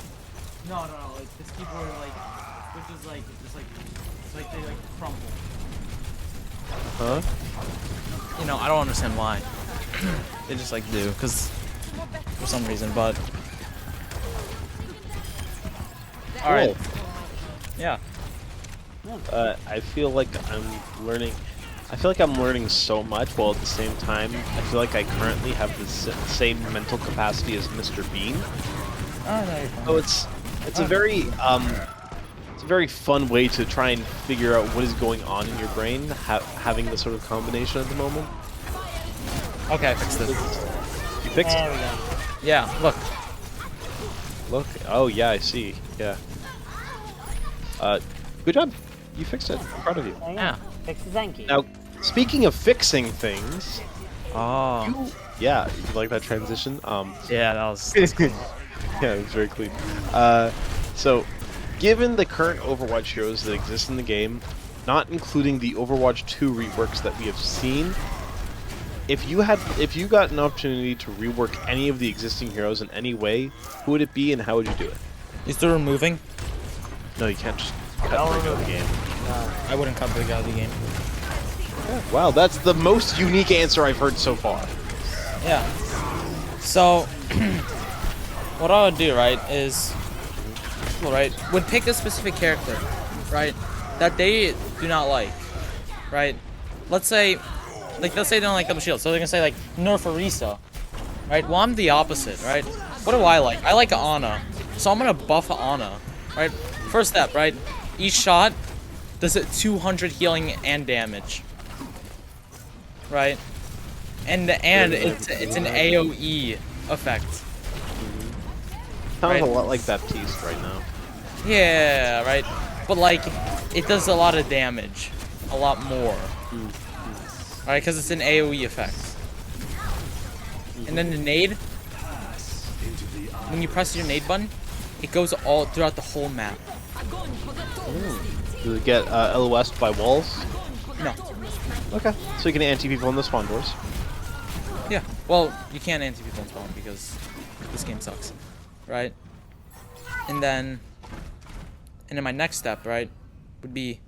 No, like this keyboard which is like they like crumble. Huh? You know, I don't understand why. They just like do, cause for some reason, but. All right. Yeah. I feel like I'm learning. I feel like I'm learning so much, while at the same time, I feel like I currently have the same mental capacity as Mr. Bean. Oh, So no, it's a very fun way to try and figure out what is going on in your brain, having this sort of combination at the moment. Okay, I fixed it. You fixed There it. we go. Yeah, look. Look. Oh yeah, I see. Yeah. Good job. You fixed it. I'm proud of you. There you go. Yeah. Fix the Zenki. Now, speaking of fixing things, Oh. yeah, you like that transition? Yeah, that was. Yeah, it was very clean. So, given the current Overwatch heroes that exist in the game, not including the Overwatch 2 reworks that we have seen, if you got an opportunity to rework any of the existing heroes in any way, who would it be and how would you do it? Is there removing? No, you can't just cut Brick out of the game. I wouldn't cut Brick out of the game. Wow, that's the most unique answer I've heard so far. Yeah. So, what I would do, right, is, would pick a specific character, right, that they do not like, right? Let's say they don't like double shield, so they're gonna say like nerf Orisa, right? Well, I'm the opposite, right? What do I like? I like Ana, so I'm gonna buff Ana, right? First step, right? Each shot does it 200 healing and damage, right? And it's an AOE effect. Sounds Right. a lot like Baptiste right now. Yeah, right. But like, it does a lot of damage, a lot more. Right, because it's an AOE effect. And then the nade, when you press your nade button, it goes all throughout the whole map. Does it get LOS by walls? No. Okay. So you can anti people on the spawn doors. Yeah. Well, you can't anti people in spawn because this game sucks, right? And then my next step, right, would be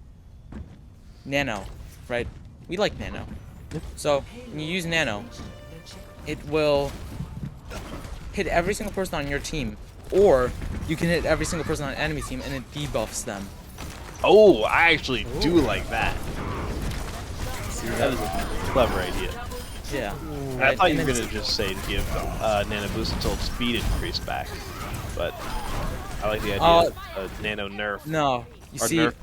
Nano, right? We like Nano. So when you use Nano, it will hit every single person on your team, or you can hit every single person on an enemy team and it debuffs them. Oh, I actually do like that. That is a clever idea. Yeah. I Right? thought you And were then- gonna just say to give Nano boost until speed increased back, but I like the idea of Nano nerf No. You or see, nerf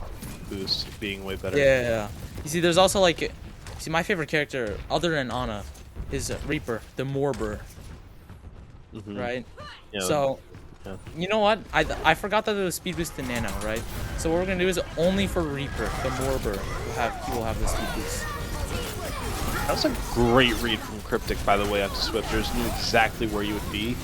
boost being way better. yeah. You see, there's also like, see, my favorite character other than Ana is Reaper, the Morber, Mhm. right? Yeah, So, yeah. you know what? I forgot that there was speed boost to Nano, right? So what we're gonna do is only for Reaper, the Morber, he will have the speed boost. That was a great read from Cryptic, by the way, onto Swifters. Knew exactly where you would be,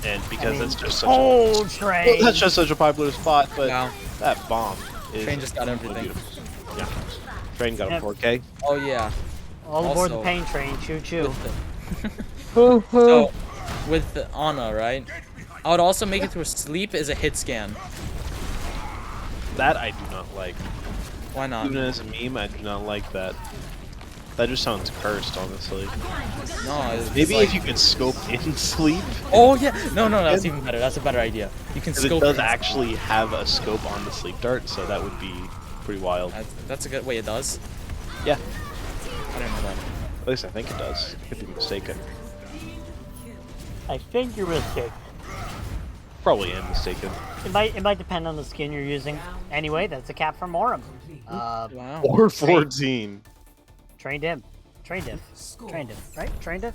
and because that's just such Cold Train. well, that's just such a popular spot. But Wow. that bomb is Train just got absolutely everything. beautiful. Yeah, Train got a Yep. 4K. Oh yeah. All aboard the Also- pain train. Choo choo. So, with Ana, right? I would also make it to a sleep as a hit scan. That I do not like. Why not? Even as a meme, I do not like that. That just sounds cursed, honestly. No, it's Maybe like, if you could scope in sleep, Oh yeah. No, that's even better. That's a better idea. You can because it scope. does in- actually have a scope on the sleep dart, so that would be pretty wild. That's a good way. It does. Yeah, I don't know that. at least I think it does. I could be mistaken. I think you're mistaken. Probably am mistaken. It might depend on the skin you're using. Anyway, that's a cap from Morum. Wow. Or 14. Trained him. Trained him. Trained him. Right? Trained him?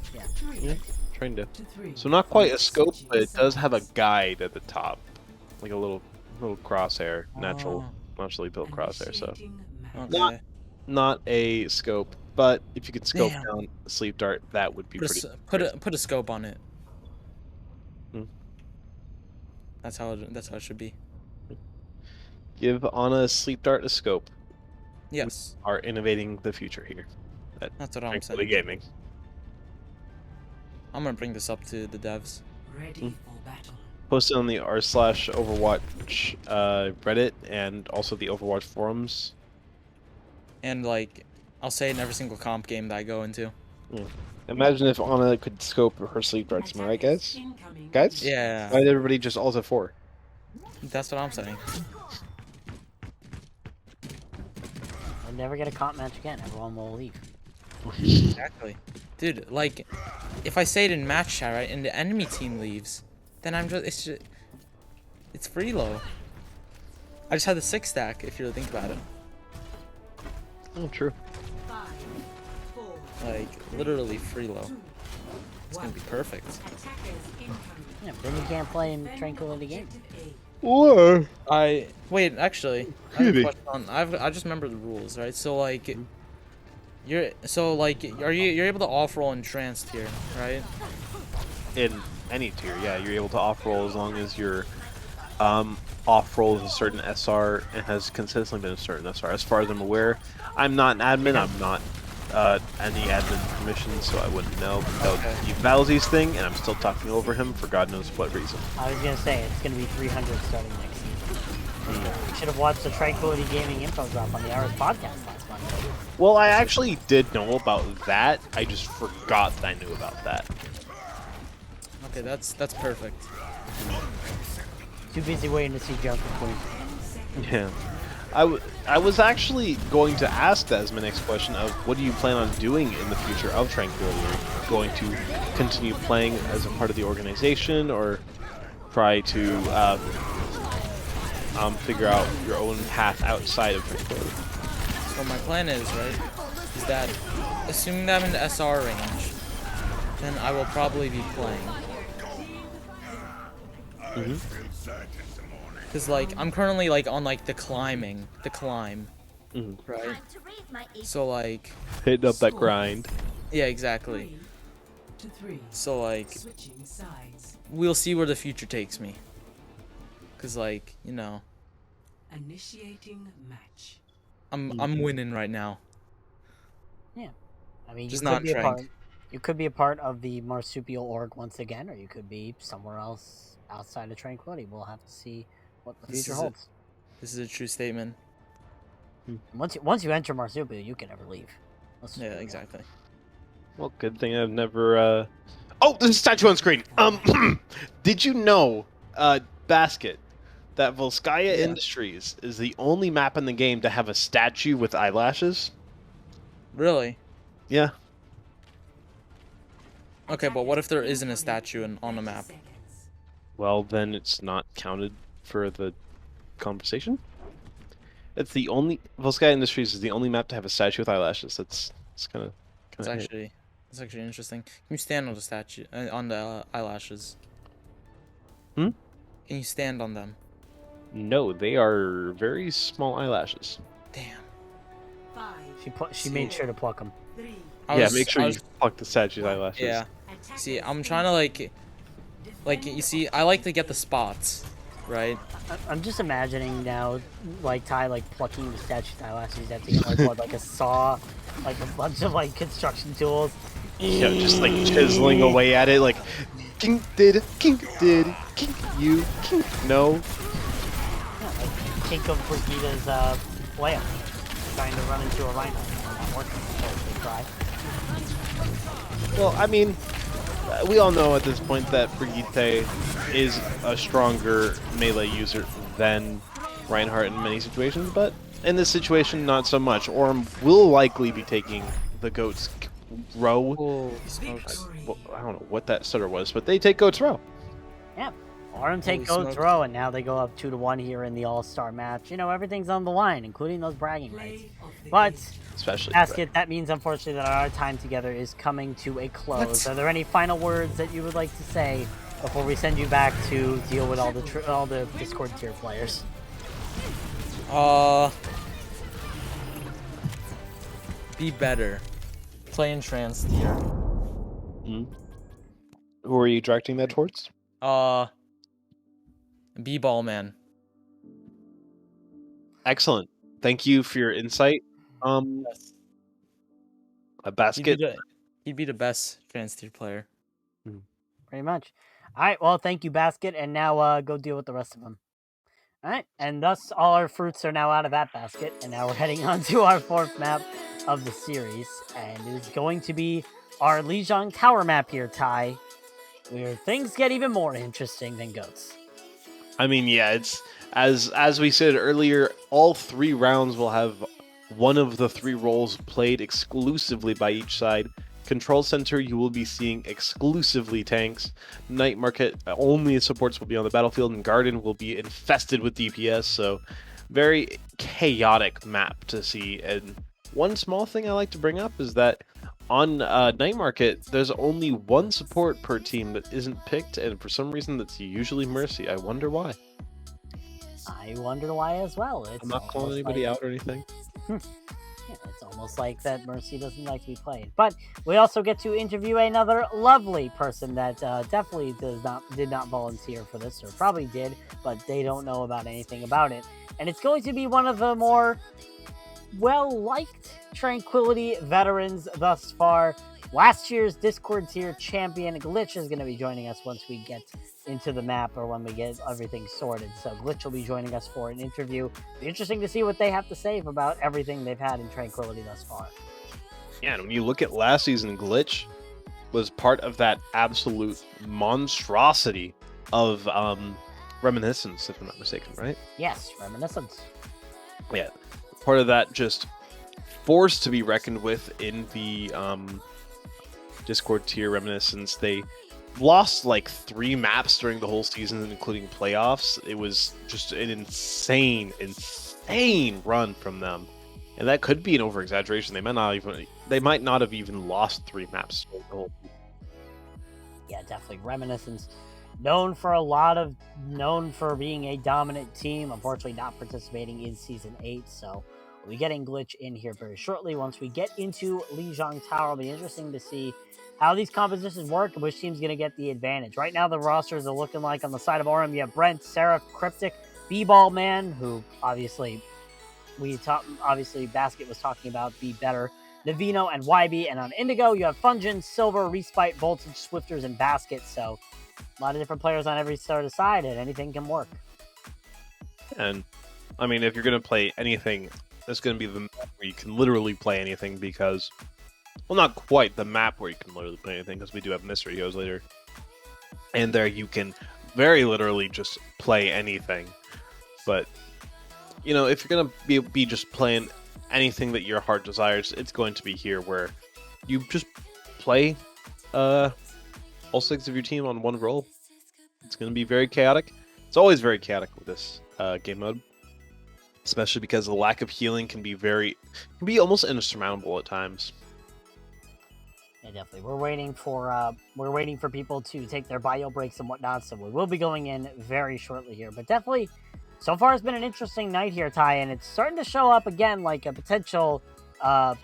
Yeah. Trying to. So not quite a scope, but it does have a guide at the top, like a little crosshair, naturally built crosshair. So Okay. not a scope, but if you could scope Damn. down a sleep dart, that would be pretty. Put a scope on it. Hmm. That's how it should be. Give Ana a sleep dart a scope. Yes. Are innovating the future here. That's what I'm Tranquility saying. Gaming. I'm gonna bring this up to the devs. Ready for battle. Posted on the r/Overwatch Reddit and also the Overwatch forums. And like, I'll say it in every single comp game that I go into. Imagine if Ana could scope her sleep darts, am I right, guys? Incoming. Guys? Yeah. Why did everybody just Alt 4? That's what I'm saying. I'll never get a comp match again. Everyone will leave. Exactly. Dude, like, if I say it in match chat, right, and the enemy team leaves, then it's free low. I just had the 6 stack, if you really think about it. Oh, true. 5, 4, Like, literally free low. It's gonna be perfect. attackers incoming. Yeah, then you can't play in Tranquility Game. Objective A. Or Wait, actually, I have a Really? question on, I just remember the rules, right? So like, you're able to off roll in tranced here, right? in any tier, yeah, you're able to off roll as long as your off roll is a certain SR and has consistently been a certain SR. As far as I'm aware, I'm not an admin. I'm not any admin permissions, so I wouldn't know. That would be Valzy's thing, and I'm still talking over him for God knows what reason. I was gonna say it's gonna be 300 starting next season. You should have watched the Tranquility Gaming info drop on the Hours podcast last Monday. Well, I actually did know about that. I just forgot that I knew about that. Okay, that's perfect. Too busy waiting to see Junker Queen. Yeah. I was actually going to ask that as my next question of what do you plan on doing in the future of Tranquility? Are you going to continue playing as a part of the organization or try to figure out your own path outside of Tranquility? So my plan is, right, is that assuming that I'm in the SR range, then I will probably be playing. Cause like I'm currently like on like the climb, right? So like, Hitting up that grind. yeah, exactly. 3 to 3. So like, Switching sides. we'll see where the future takes me. Cause like, you know, Initiating match. I'm winning right now. I mean, Just you could not be a Trank. part. You could be a part of the marsupial org once again, or you could be somewhere else outside of Tranquility. We'll have to see what the This future is a- holds. This is a true statement. Once you enter marsupial, you can never leave. Let's just Yeah, be real. exactly. Well, good thing I've never. Oh, there's a statue on screen. Did you know, Basket, that Volskaya Yeah. Industries is the only map in the game to have a statue with eyelashes? Really? Yeah. Okay, but what if there isn't a statue on a map? Well, then it's not counted for the conversation. It's the only Volskaya Industries is the only map to have a statue with eyelashes. It's kind of That's actually interesting. Can you stand on the statue on the eyelashes? Hmm? Can you stand on them? No, they are very small eyelashes. Damn. 5, She made sure to pluck them. 3. Make sure you pluck the statue's eyelashes. Yeah. See, I'm trying to like you see, I like to get the spots, right? I'm just imagining now, like Ty, like plucking the statue's eyelashes. You have to get like what, like a saw, like a bunch of like construction tools. Yeah, just like chiseling away at it, like kink did, kink you, kink no. Yeah, like kink of Brigida's flail, trying to run into a rhino. Not working. So they try. Well, I mean, we all know at this point that Brigitte is a stronger melee user than Reinhardt in many situations, but in this situation, not so much. Orm will likely be taking the Goat's row. Oh, smokes. Well, I don't know what that stutter was, but they take Goat's row. Yeah. Orem take Holy Goat's smokes. row, and now they go up 2-1 here in the All-Star match. You know, everything's on the line, including those bragging rights. But Especially. Basket, that means unfortunately that our time together is coming to a close. What? Are there any final words that you would like to say before we send you back to deal with all the Discord tier players? Be better. Play in trans tier. Who are you directing that towards? Be ball man. Excellent. Thank you for your insight. Yes. A basket. He'd be the best trans tier player. Pretty much. All right, well, thank you, Basket, and now go deal with the rest of them. All right, and thus all our fruits are now out of that basket, and now we're heading on to our fourth map of the series, and it is going to be our Lijiang Tower map here, Ty, where things get even more interesting than goats. I mean, yeah, it's as we said earlier, all 3 rounds will have one of the 3 roles played exclusively by each side. Control Center, you will be seeing exclusively tanks. Night Market, only supports will be on the battlefield, and Garden will be infested with DPS, so very chaotic map to see. And one small thing I like to bring up is that on Night Market, there's only 1 support per team that isn't picked, and for some reason that's usually Mercy. I wonder why. I wonder why as well. It's I'm not calling almost anybody like- out or anything. Yeah, it's almost like that Mercy doesn't like to be played. But we also get to interview another lovely person that definitely did not volunteer for this, or probably did, but they don't know about anything about it. And it's going to be one of the more well-liked Tranquility veterans thus far. Last year's Discord tier champion Glitch is going to be joining us once we get into the map, or when we get everything sorted. So Glitch will be joining us for an interview. Be interesting to see what they have to say about everything they've had in Tranquility thus far. Yeah, and when you look at last season, Glitch was part of that absolute monstrosity of Reminiscence, if I'm not mistaken, right? Yes, Reminiscence. Yeah, part of that just force to be reckoned with in the Discord tier Reminiscence. They lost like 3 maps during the whole season, including playoffs. It was just an insane run from them, and that could be an over-exaggeration. They might not have even lost 3 maps during the whole season. Yeah, definitely Reminiscence. Known for being a dominant team. Unfortunately, not participating in Season 8, so We'll be getting Glitch in here very shortly. Once we get into Lijiang Tower, it'll be interesting to see how these compositions work and which team's going to get the advantage. Right now, the rosters are looking like on the side of Aurum, you have Brent, Seraph, Cryptic, B-Ball Man, who obviously Basket was talking about be better, Navino and YB, and on Indigo, you have Fungin, Silver, Respite, Voltage, Swifters, and Basket. So a lot of different players on every sort of side, and anything can work. And I mean, if you're going to play anything, it's going to be the map where you can literally play anything because, well, not quite the map where you can literally play anything because we do have Mystery Goes later. And there you can very literally just play anything. But, you know, if you're going to be just playing anything that your heart desires, it's going to be here where you just play all 6 of your team on one roll. It's going to be very chaotic. It's always very chaotic with this game mode, especially because the lack of healing can be almost insurmountable at times. Yeah, definitely. We're waiting for people to take their bio breaks and whatnot, so we will be going in very shortly here. But definitely, so far it's been an interesting night here, Ty, and it's starting to show up again like a potential 3-2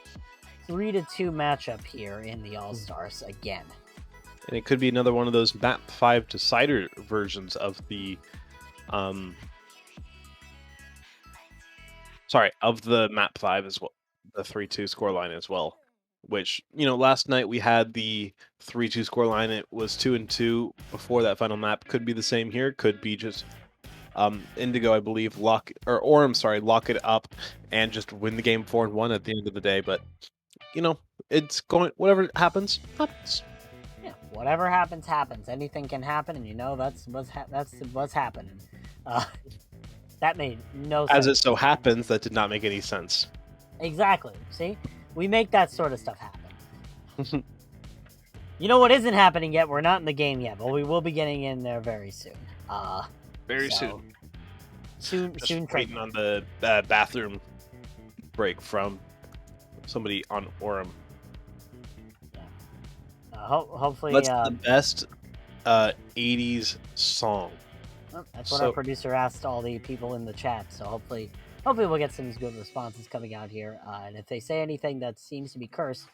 matchup here in the All Stars again. And it could be another one of those map 5 decider versions of the of the map 5 as well, the 3-2 scoreline as well. Which, you know, last night we had the 3-2 scoreline. It was 2-2 before that final map. Could be the same here. Could be just Indigo, I believe, lock it up and just win the game 4-1 at the end of the day. But, you know, it's going. Whatever happens, happens. Yeah, whatever happens, happens. Anything can happen, and you know that's what's happening. That made no sense. As it so happens, that did not make any sense. Exactly. See? We make that sort of stuff happen. You know what isn't happening yet? We're not in the game yet, but we will be getting in there very soon. Very soon. Soon. Waiting on the bathroom break from somebody on Aurum. Hopefully. That's the best 80s song. That's what our producer asked all the people in the chat. So hopefully we'll get some good responses coming out here. And if they say anything that seems to be cursed,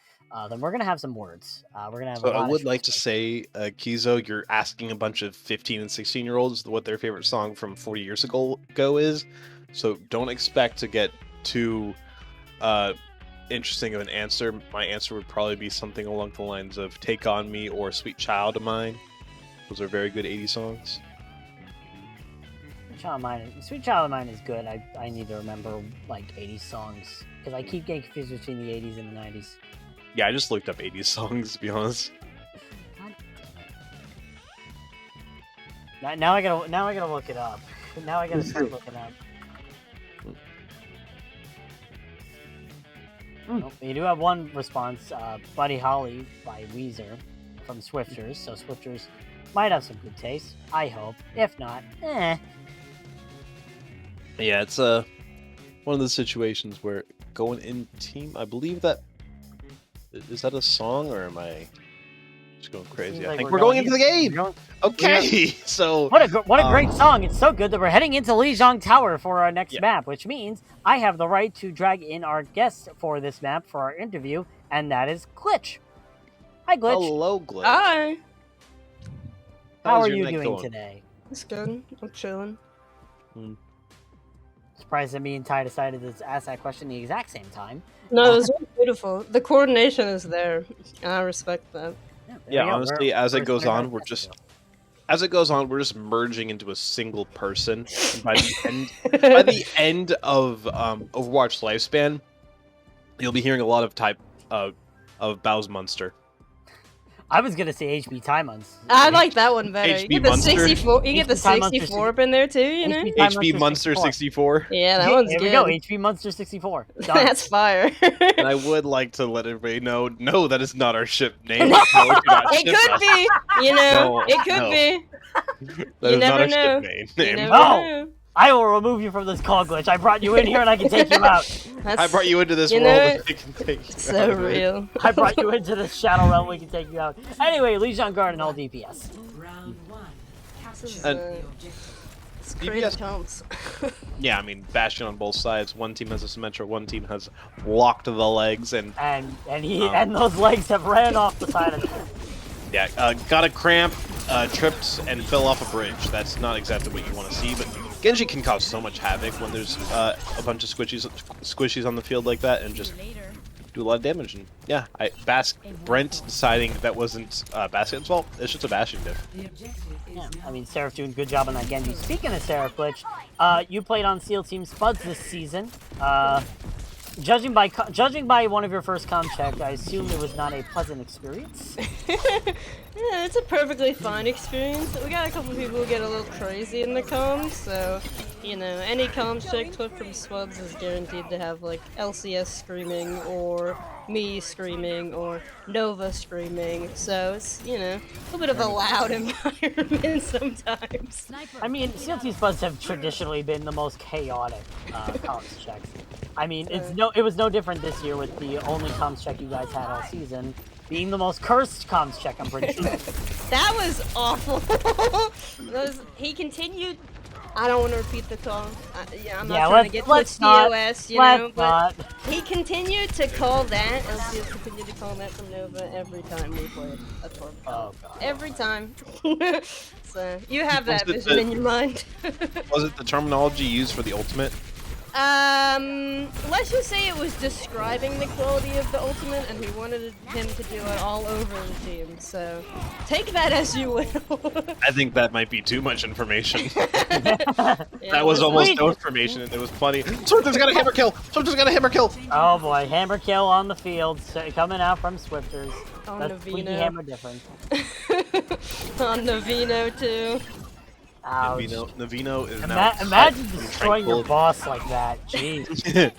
then we're gonna have some words. We're gonna have. So I would like to say, Kizo, you're asking a bunch of 15 and 16-year-olds what their favorite song from 40 years ago is. So don't expect to get too interesting of an answer. My answer would probably be something along the lines of "Take on Me" or "Sweet Child of Mine." Those are very good 80s songs. Sweet Child of Mine is good. I need to remember like 80s songs because I keep getting confused between the 80s and the 90s. Yeah, I just looked up 80s songs, to be honest. God damn it. Now I gotta look it up. Now I gotta start looking up. Oh, you do have one response, Buddy Holly by Weezer from Swifters. So Swifters might have some good taste. I hope. If not, Yeah, it's one of those situations where going in team, I believe that is that a song or am I just going crazy? I think we're going into the game. Okay, so what a great song! It's so good that we're heading into Lijiang Tower for our next map, which means I have the right to drag in our guest for this map for our interview, and that is Glitch. Hi, Glitch. Hello, Glitch. Hi. How are you doing today? It's good. I'm chilling. Surprised that me and Ty decided to ask that question the exact same time. No, it was really beautiful. The coordination is there, and I respect that. Yeah, honestly, as it goes on, we're just merging into a single person. And by the end of Overwatch lifespan, you'll be hearing a lot of type of Bow's Munster. I was gonna say HB Tymons. I like that one better. HB You get the Munster. 64. You get the 64 up in there too. You know. HB Munster 64. Yeah, that one's good. good. There we go. HB Munster 64. That's fire. And I would like to let everybody know, no, that is not our ship name. No, No, do not it ship could us. be. You know, No, it could no. be. That You is not never our know. ship You name. never No! know. I will remove you from this call, Glitch. I brought you in here and I can take you out. I brought you into this you world know and it? I can take you So out of it. real. I brought you into this shadow realm. We can take you out. Anyway, Lijiang Garden, all DPS. Round one. Capture And- the objective. It's creative DPS comps. Yeah, I mean, Bastion on both sides. One team has a Symmetra, one team has locked the legs, and and those legs have ran off the side of the yeah, got a cramp, tripped, and fell off a bridge. That's not exactly what you want to see, but Genji can cause so much havoc when there's a bunch of squishies on the field like that, and just do a lot of damage. And yeah, Brent deciding that wasn't Bastion's fault. It's just a Bastion diff. Yeah, I mean, Seraph doing a good job on that Genji. Speaking of Seraph, Glitch, you played on SEAL Team Spuds this season. Judging by one of your first comm check, I assume it was not a pleasant experience. Yeah, it's a perfectly fine experience. We got a couple people who get a little crazy in the comms, so, you know, any comms check clip from Spuds is guaranteed to have, like, LCS screaming, or me screaming, or Nova screaming, so it's, you know, a little bit of a loud environment sometimes. I mean, SEAL Team Spuds have traditionally been the most chaotic comms checks. I mean, it was no different this year with the only comms check you guys had all season being the most cursed comms check, I'm pretty sure. That was awful. He continued. I don't want to repeat the call. I'm not trying to get Twitch TOS, you know, but he continued to call that. LCS continued to call that from Nova every time we played a Torb call. Every time. So you have that vision in your mind. Was it the terminology used for the ultimate? Let's just say it was describing the quality of the ultimate, and we wanted him to do it all over the team, so take that as you will. I think that might be too much information. That was almost no information, and it was funny. Swifters got a hammer kill! Swifters got a hammer kill! Oh boy, hammer kill on the field, coming out from Swifters. On That's Navino. hammer difference. On Navino, too. Ouch. Navino is now imagine destroying your boss like that. Jeez.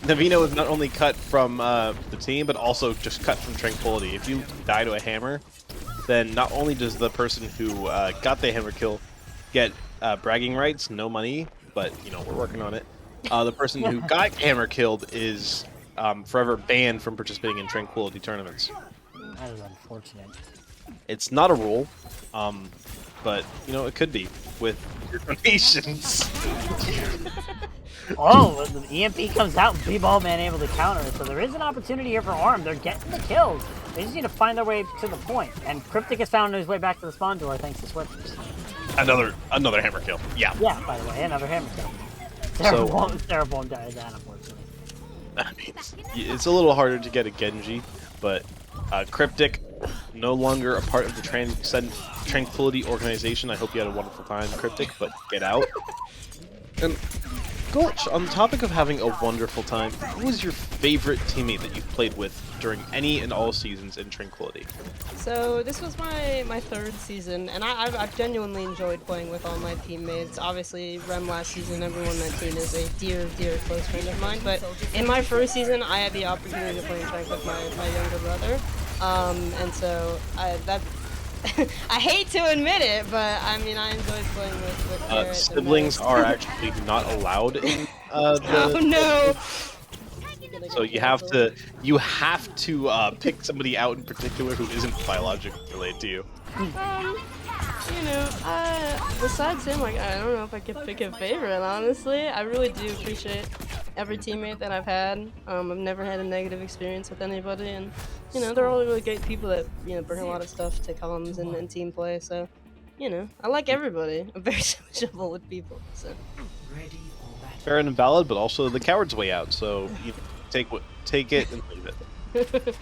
Navino is not only cut from the team, but also just cut from Tranquility. If you die to a hammer, then not only does the person who got the hammer kill get bragging rights, no money, but you know we're working on it. The person who got hammer killed is forever banned from participating in Tranquility tournaments. That is unfortunate. It's not a rule. But, you know, it could be with your donations. Oh, the EMP comes out and B-Ball Man able to counter it, so there is an opportunity here for ARM. They're getting the kills. They just need to find their way to the point. And Cryptic has found his way back to the spawn door thanks to Swifters. Another hammer kill. Yeah. Yeah, by the way, another hammer kill. Sarah won't die of that, unfortunately. I mean, it's a little harder to get a Genji, but Cryptic, no longer a part of the Tranquility organization. I hope you had a wonderful time, Cryptic, but get out. And Glitch, on the topic of having a wonderful time, who was your favorite teammate that you've played with during any and all seasons in Tranquility? So this was my third season, and I've genuinely enjoyed playing with all my teammates. Obviously, Rem last season, everyone on that team is a dear close friend of mine. But in my first season, I had the opportunity to play in Trank with my younger brother, and so I hate to admit it, but I mean I enjoyed playing with Garrett. Siblings are actually not allowed in Oh no! So you have to pick somebody out in particular who isn't biologically related to you. You know, besides him, like I don't know if I could pick a favorite. Honestly, I really do appreciate every teammate that I've had. I've never had a negative experience with anybody, and you know they're all really great people that bring a lot of stuff to comms and team play. So, you know, I like everybody. I'm very sociable with people. So. Fair and valid, but also the coward's way out. So you take it and leave it.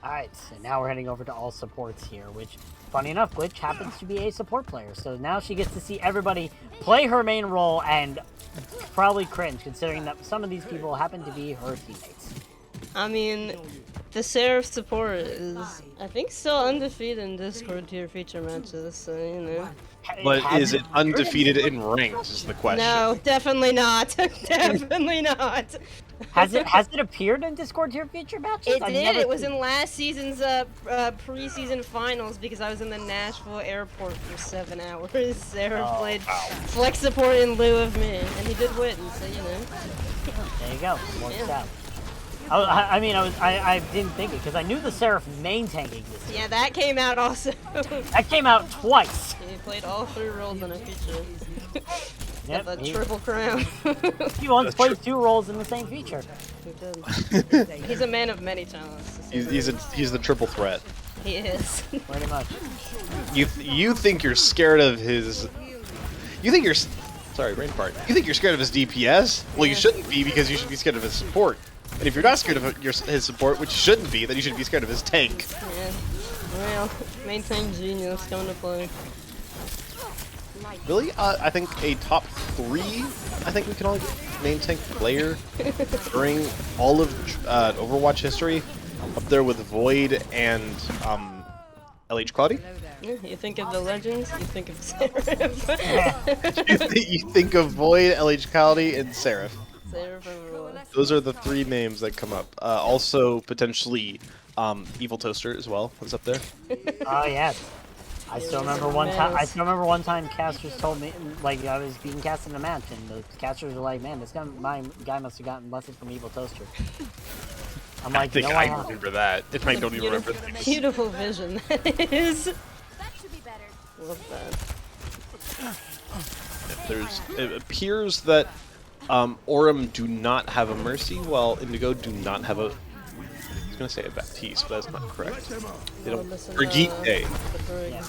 Alright, so now we're heading over to all supports here, which, funny enough, Glitch happens to be a support player. So now she gets to see everybody play her main role and probably cringe, considering that some of these people happen to be her teammates. I mean, the Seraph support is, I think, still undefeated in Discord tier feature matches, so, you know. But is it undefeated in ranked is the question. No, definitely not. Definitely not. Has it appeared in Discord tier feature matches? It did. It was in last season's preseason finals because I was in the Nashville airport for 7 hours. Sarah played flex support in lieu of me, and he did win, so you know. There you go. Works out. I mean, I didn't think it because I knew the Seraph main tank existed. Yeah, that came out also. That came out twice. He played all 3 roles in a feature. Yep, The triple crown. He once played 2 roles in the same feature. He did. He's a man of many talents. He's the triple threat. He is. Pretty much. You think you're scared of his? You think you're? Sorry, brain fart. You think you're scared of his DPS? Well, you shouldn't be because you should be scared of his support. And if you're not scared of his support, which you shouldn't be, then you should be scared of his tank. Yeah. Well, main tank genius coming to play. Really? I think a top 3. I think we can all get main tank player during all of Overwatch history, up there with Void and LH Cloudy. Yeah, you think of the legends, you think of Seraph. You think of Void, LH Cloudy, and Seraph. Seraph overall. Those are the 3 names that come up. Also, potentially, Evil Toaster as well was up there. Oh yeah. I still remember one time. I still remember one time casters told me, like, I was being cast in a match, and the casters were like, "Man, my guy must have gotten busted from Evil Toaster." I'm like, I think no, I remember that. If I don't even remember. Beautiful vision that is. That should be better. Love that. It appears that Aurum do not have a Mercy, while Indigo do not have a. I was gonna say a Baptiste, but that's not correct. They don't. Brigitte. Yeah,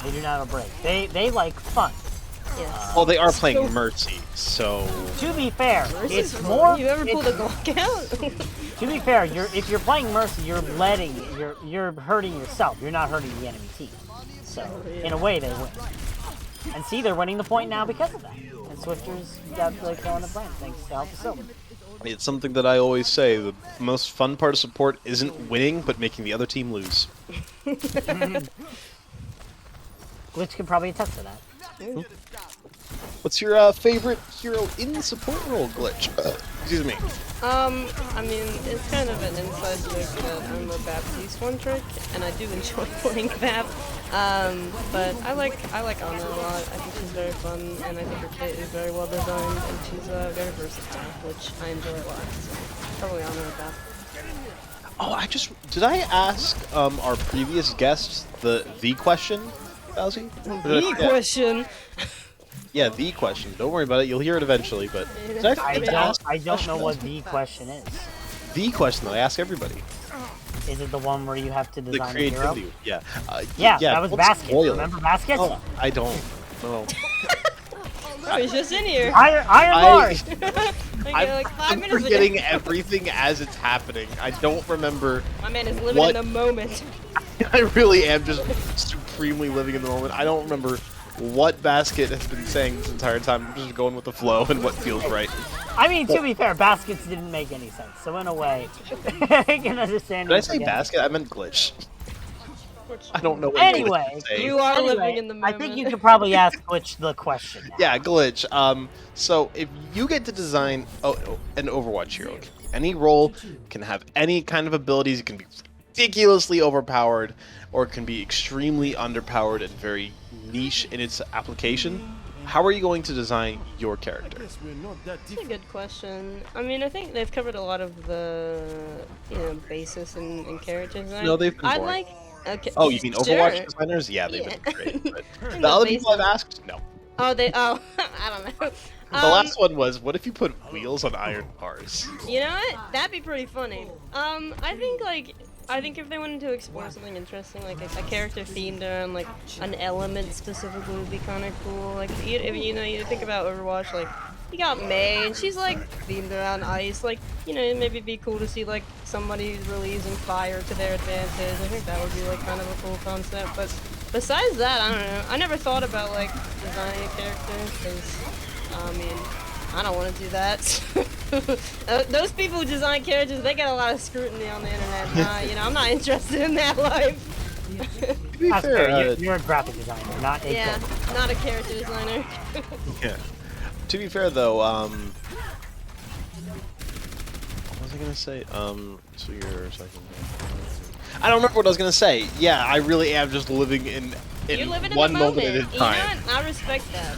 they do not have a break. They like fun. Yes. Well, they are playing Mercy, so. To be fair, Mercy's it's fun. more. You ever pulled a Glock out? To be fair, if you're playing Mercy, you're hurting yourself. You're not hurting the enemy team. So in a way, they win. And see, they're winning the point now because of that. And Swifters got the kill on the brand thanks to Alpha Silver. It's something that I always say, the most fun part of support isn't winning, but making the other team lose. Glitch can probably attest to that. What's your favorite hero in the support role, Glitch? Excuse me. I mean, it's kind of an inside joke that I'm a Baptiste one trick, and I do enjoy playing Bap. But I like Ana a lot. I think she's very fun, and I think her kit is very well designed, and she's very versatile, which I enjoy a lot. So probably Ana or Bap. Oh, did I ask our previous guest the question, Bowsy? The question. Yeah, the question. Don't worry about it. You'll hear it eventually. But I don't know what the question is. The question that I ask everybody. Is it the one where you have to The design a hero? creativity. Yeah. Yeah, that was Basket. spoil it. Remember Basket? Oh, I don't. No. No, he's just in here. Iron Bars! Like 5 I'm minutes forgetting ago. everything as it's happening. I don't remember. My man is living in the moment. I really am just supremely living in the moment. I don't remember what Basket has been saying this entire time. I'm just going with the flow and what feels right. I mean, to be fair, Baskets didn't make any sense. So in a way, I can understand. Did I say Basket? I meant Glitch. I don't know what Anyway, you are living in the moment. I think you could probably ask Glitch the question now. Yeah, Glitch. So if you get to design an Overwatch hero, any role can have any kind of abilities. It can be ridiculously overpowered, or it can be extremely underpowered and very niche in its application. How are you going to design your character? That's a good question. I mean, I think they've covered a lot of the basis in character design. No, they've been boring. Okay. Oh, you mean Overwatch Sure. designers? Yeah, they've been great. But the The other people I've basic- asked, no. Oh, I don't know. The last one was, what if you put wheels on iron bars? You know what? That'd be pretty funny. I think if they wanted to explore something interesting, like a character themed around like an element specifically, would be kind of cool. Like if you think about Overwatch, like you got Mei, and she's like themed around ice. Like maybe it'd be cool to see like somebody who's really using fire to their advantage. I think that would be like kind of a cool concept. But besides that, I don't know. I never thought about like designing a character because I mean, I don't want to do that. Those people who design characters, they get a lot of scrutiny on the internet. I'm not interested in that life. To be fair, you're a graphic designer, not a character. Not a character designer. Yeah. To be fair, though, what was I gonna say? So you're second. I don't remember what I was gonna say. Yeah, I really am just living in You're living in one the moment moment. at a time. I respect that.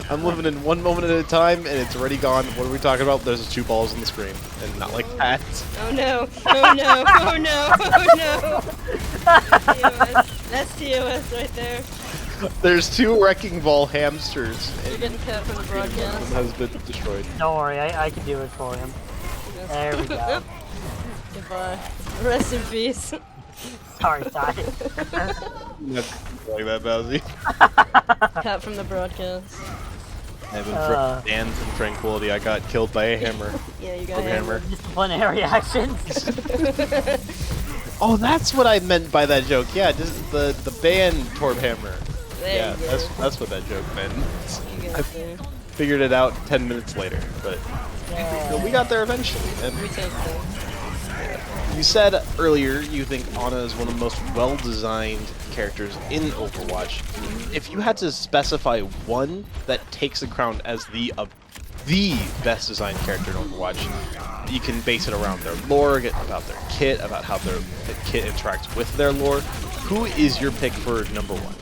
I'm living in one moment at a time, and it's already gone. What are we talking about? There's 2 balls on the screen, and not like that. Oh no! Oh no! Oh no! Oh no! TOS. That's TOS right there. There's 2 wrecking ball hamsters, You're and getting cut from the one broadcast. has been destroyed. Don't worry, I can do it for him. There we go. Goodbye. Rest in peace. Sorry, Ty. Like that, Bowsy. Cut from the broadcast. Heaven for Dan's and tranquility. I got killed by a hammer. Yeah, you got From hammer. Disciplinary actions. Oh, that's what I meant by that joke. Yeah, just the ban Torb hammer. There Yeah, you go. that's what that joke meant. You got it there. Figured it out 10 minutes later, but we got there eventually. And We take them. you said earlier you think Ana is one of the most well-designed characters in Overwatch. If you had to specify one that takes the crown as the best designed character in Overwatch, you can base it around their lore, about their kit, about how the kit interacts with their lore. Who is your pick for number 1?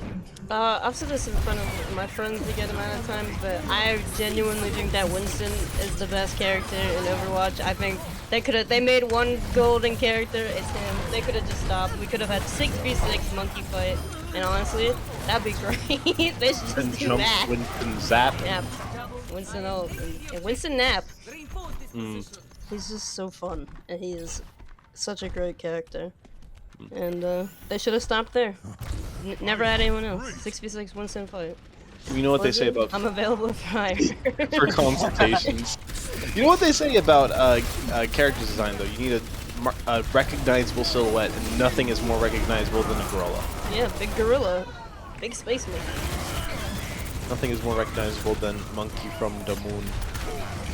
I've said this in front of my friends a good amount of times, but I genuinely think that Winston is the best character in Overwatch. I think they made one golden character, it's him. They could have just stopped. We could have had 6v6 monkey fight, and honestly, that'd be great. They should just And do jump, that. Winston Zap. Nap. Winston ult. And Winston Nap. He's just so fun, and he is such a great character. And they should have stopped there. Never had anyone else. 6v6 Winston fight. You know what they say about I'm available for hire. for consultations. You know what they say about character design though. You need a recognizable silhouette, and nothing is more recognizable than a gorilla. Yeah, big gorilla. Big spaceman. Nothing is more recognizable than Monkey from the Moon.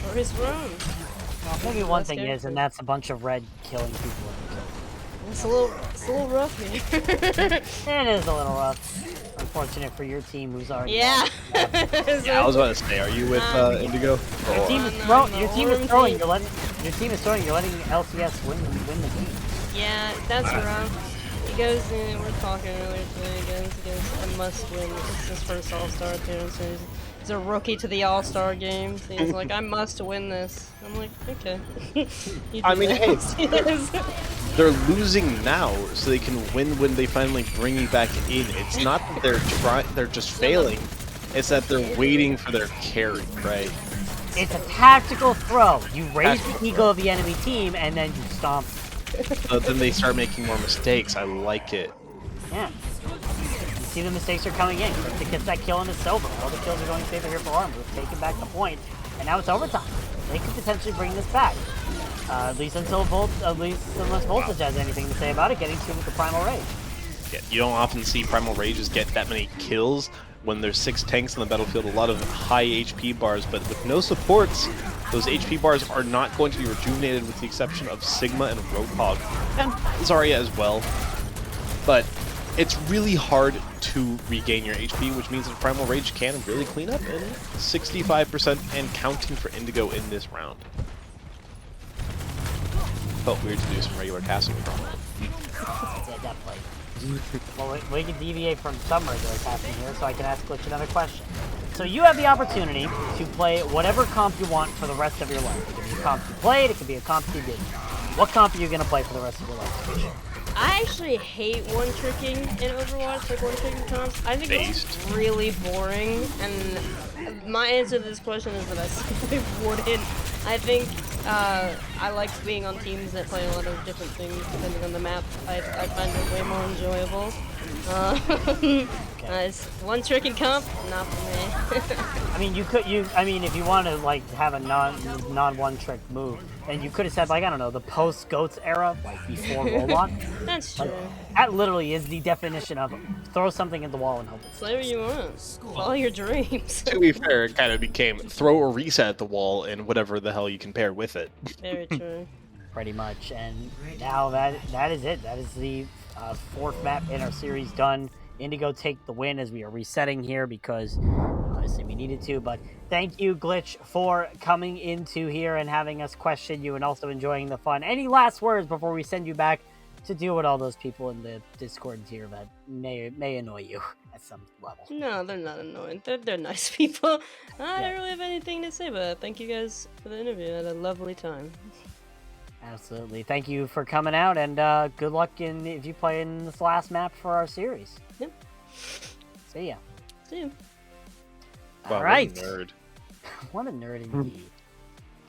Or his throne. Well, maybe one Best thing is, character. and that's a bunch of red killing people in the kill. It's a little rough here. It is a little rough. Unfortunate for your team, who's already. Yeah. Yeah, I was about to say, are you with Indigo? Your team is no, throwing. no, Your team is Orm throwing. team. You're letting. Your team is throwing. You're letting LCS win the game. Yeah, that's rough. He goes in, we're talking earlier today, he goes, I must win. It's his first All-Star appearance. He's a rookie to the All-Star games. He's like, I must win this. I'm like, okay. You I do mean, hey, that. Yes. they're losing now, so they can win when they finally bring you back in. It's not that they're just failing. It's that they're waiting for their carry, right? It's a tactical throw. You raise the ego of the enemy team, and then you stomp. Then they start making more mistakes. I like it. Yeah. You see the mistakes are coming in. It gets that kill and it's over. All the kills are going in favor here for Arm. We've taken back the point, and now it's overtime. They could potentially bring this back. At least unless Voltage has anything to say about it, getting to with the Primal Rage. Yeah, you don't often see Primal Rages get that many kills when there's 6 tanks on the battlefield, a lot of high HP bars, but with no supports, those HP bars are not going to be rejuvenated with the exception of Sigma and Roadhog, and Zarya as well. But it's really hard to regain your HP, which means that Primal Rage can really clean up, and 65% and counting for Indigo in this round. Felt weird to do some regular casting from it. Yeah, definitely. Well, we can deviate from some regular casting here, so I can ask Glitch another question. So you have the opportunity to play whatever comp you want for the rest of your life. It could be a comp you played, it could be a comp you didn't. What comp are you going to play for the rest of your life? I actually hate one-tricking in Overwatch, like one-tricking comps. I think it's really boring, and my answer to this question is that I simply wouldn't. I think I like being on teams that play a lot of different things depending on the map. I find it way more enjoyable. It's one-tricking comp, not for me. I mean, if you want to like have a non one-trick move, and you could have said like, I don't know, the post Goats era, like before Roll-On. That's true. That literally is the definition of throw something at the wall and hope it. Play what you want. Follow your dreams. To be fair, it kind of became throw a reset at the wall and whatever the hell you can pair with it. Very true. Pretty much, and now that is it. That is the 4th map in our series done. Indigo take the win as we are resetting here because obviously we needed to, but thank you, Glitch, for coming into here and having us question you and also enjoying the fun. Any last words before we send you back to deal with all those people in the Discord here that may annoy you at some level. No, they're not annoying. They're nice people. I don't really have anything to say, but thank you guys for the interview. I had a lovely time. Absolutely. Thank you for coming out, and good luck if you play in this last map for our series. Yep. See ya. See you. Wow, All right. What a nerd. What a nerd indeed.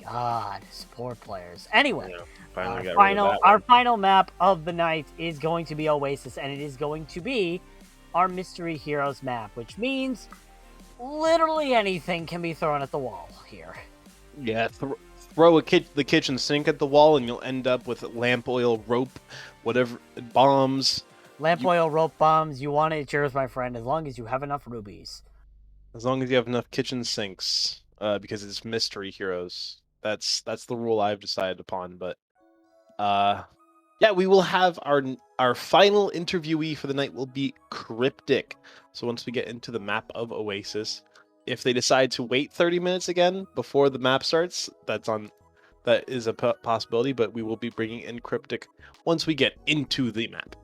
God, support players. Anyway, Yeah, finally got rid of that our one. final map of the night is going to be Oasis, and it is going to be our Mystery Heroes map, which means literally anything can be thrown at the wall here. Yeah, throw the kitchen sink at the wall, and you'll end up with lamp oil, rope, whatever, bombs. Lamp oil, rope bombs, you want it, it's yours, my friend, as long as you have enough rubies. As long as you have enough kitchen sinks, because it's Mystery Heroes. That's the rule I've decided upon. But yeah, we will have our final interviewee for the night will be Cryptic. So once we get into the map of Oasis, if they decide to wait 30 minutes again before the map starts, that is a possibility. But we will be bringing in Cryptic once we get into the map.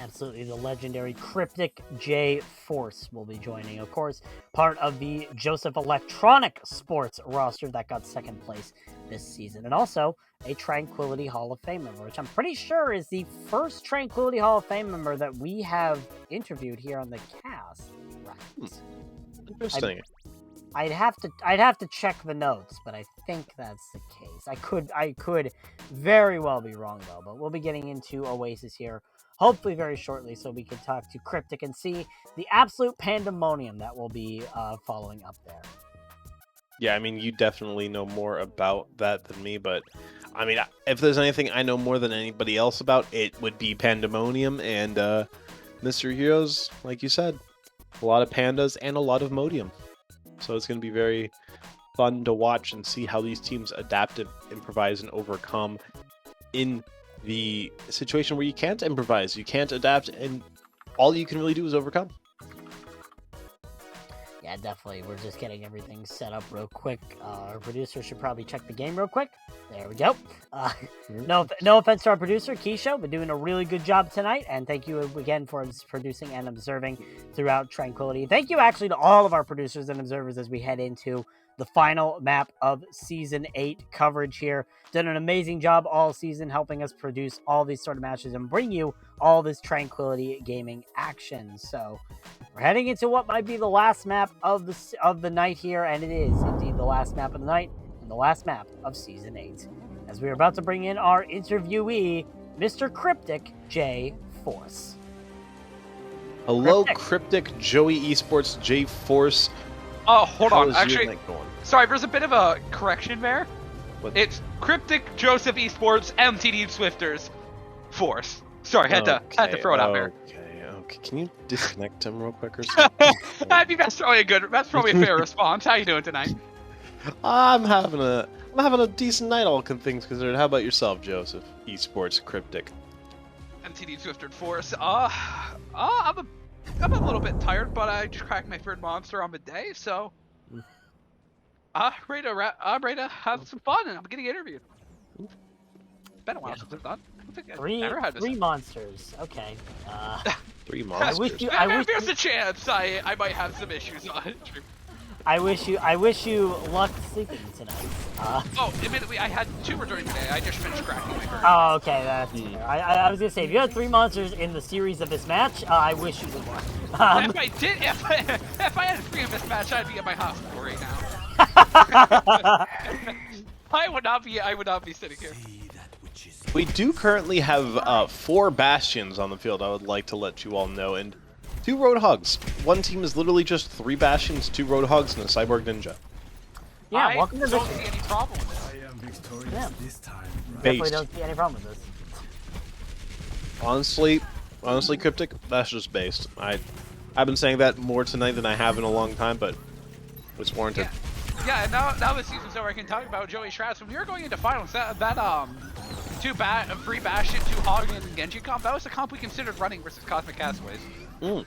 Absolutely, the legendary Cryptic J Force will be joining, of course, part of the Joseph Electronic Sports roster that got second place this season, and also a Tranquility Hall of Fame member, which I'm pretty sure is the first Tranquility Hall of Fame member that we have interviewed here on the cast. Right. Interesting. I'd have to check the notes, but I think that's the case. I could very well be wrong though, but we'll be getting into Oasis here hopefully very shortly, so we can talk to Cryptic and see the absolute pandemonium that will be following up there. Yeah, I mean, you definitely know more about that than me, but I mean, if there's anything I know more than anybody else about, it would be Pandemonium and Mystery Heroes, like you said. A lot of pandas and a lot of Modium. So it's going to be very fun to watch and see how these teams adapt, improvise, and overcome in the situation where you can't improvise, you can't adapt, and all you can really do is overcome. Yeah, definitely. We're just getting everything set up real quick. Our producer should probably check the game real quick. There we go. No offense to our producer, Keisho, but doing a really good job tonight. And thank you again for producing and observing throughout Tranquility. Thank you actually to all of our producers and observers as we head into the final map of Season 8 coverage here. Done an amazing job all season helping us produce all these sort of matches and bring you all this Tranquility gaming action. So we're heading into what might be the last map of the night here, and it is indeed the last map of the night and the last map of Season 8. As we're about to bring in our interviewee, Mr. Cryptic J Force. Hello, Cryptic Joey Esports J Force. Oh, hold How on. is your Actually, night going? sorry, there's a bit of a correction there. What? It's Cryptic Joseph Esports MTD Swifters Force. Sorry, had to throw it out there. Okay. Can you disconnect him real quick or something? I think that's probably a fair response. How you doing tonight? I'm having a decent night, all things considered. How about yourself, Joseph Esports Cryptic? MTD Swifted Force. I'm a little bit tired, but I just cracked my third monster on the day, so I'm ready to have some fun, and I'm getting interviewed. It's been a while since I've done. I don't think I've ever had this. Three monsters. Okay. 3 monsters. There's a chance I might have some issues on it. I wish you luck sleeping tonight. Oh, admittedly, I had 2 during the day. I just finished cracking my third. Oh, okay, that's fair. I was gonna say, if you had 3 monsters in the series of this match, I wish you good luck. If I had 3 in this match, I'd be at my hospital right now. I would not be sitting here. We do currently have 4 Bastions on the field, I would like to let you all know, and 2 Roadhogs. One team is literally just 3 Bastions, 2 Roadhogs, and a Cyborg Ninja. Yeah, welcome to the... I don't see any problem with it. I am victorious this time. Definitely don't see any problem with this. Honestly, Cryptic, that's just based. I've been saying that more tonight than I have in a long time, but it's warranted. Yeah, and now the season's over, I can talk about Joey Shraz. When we were going into finals, that 3 Bastion, 2 Hog, and Genji comp, that was the comp we considered running versus Cosmic Castaways. Mm.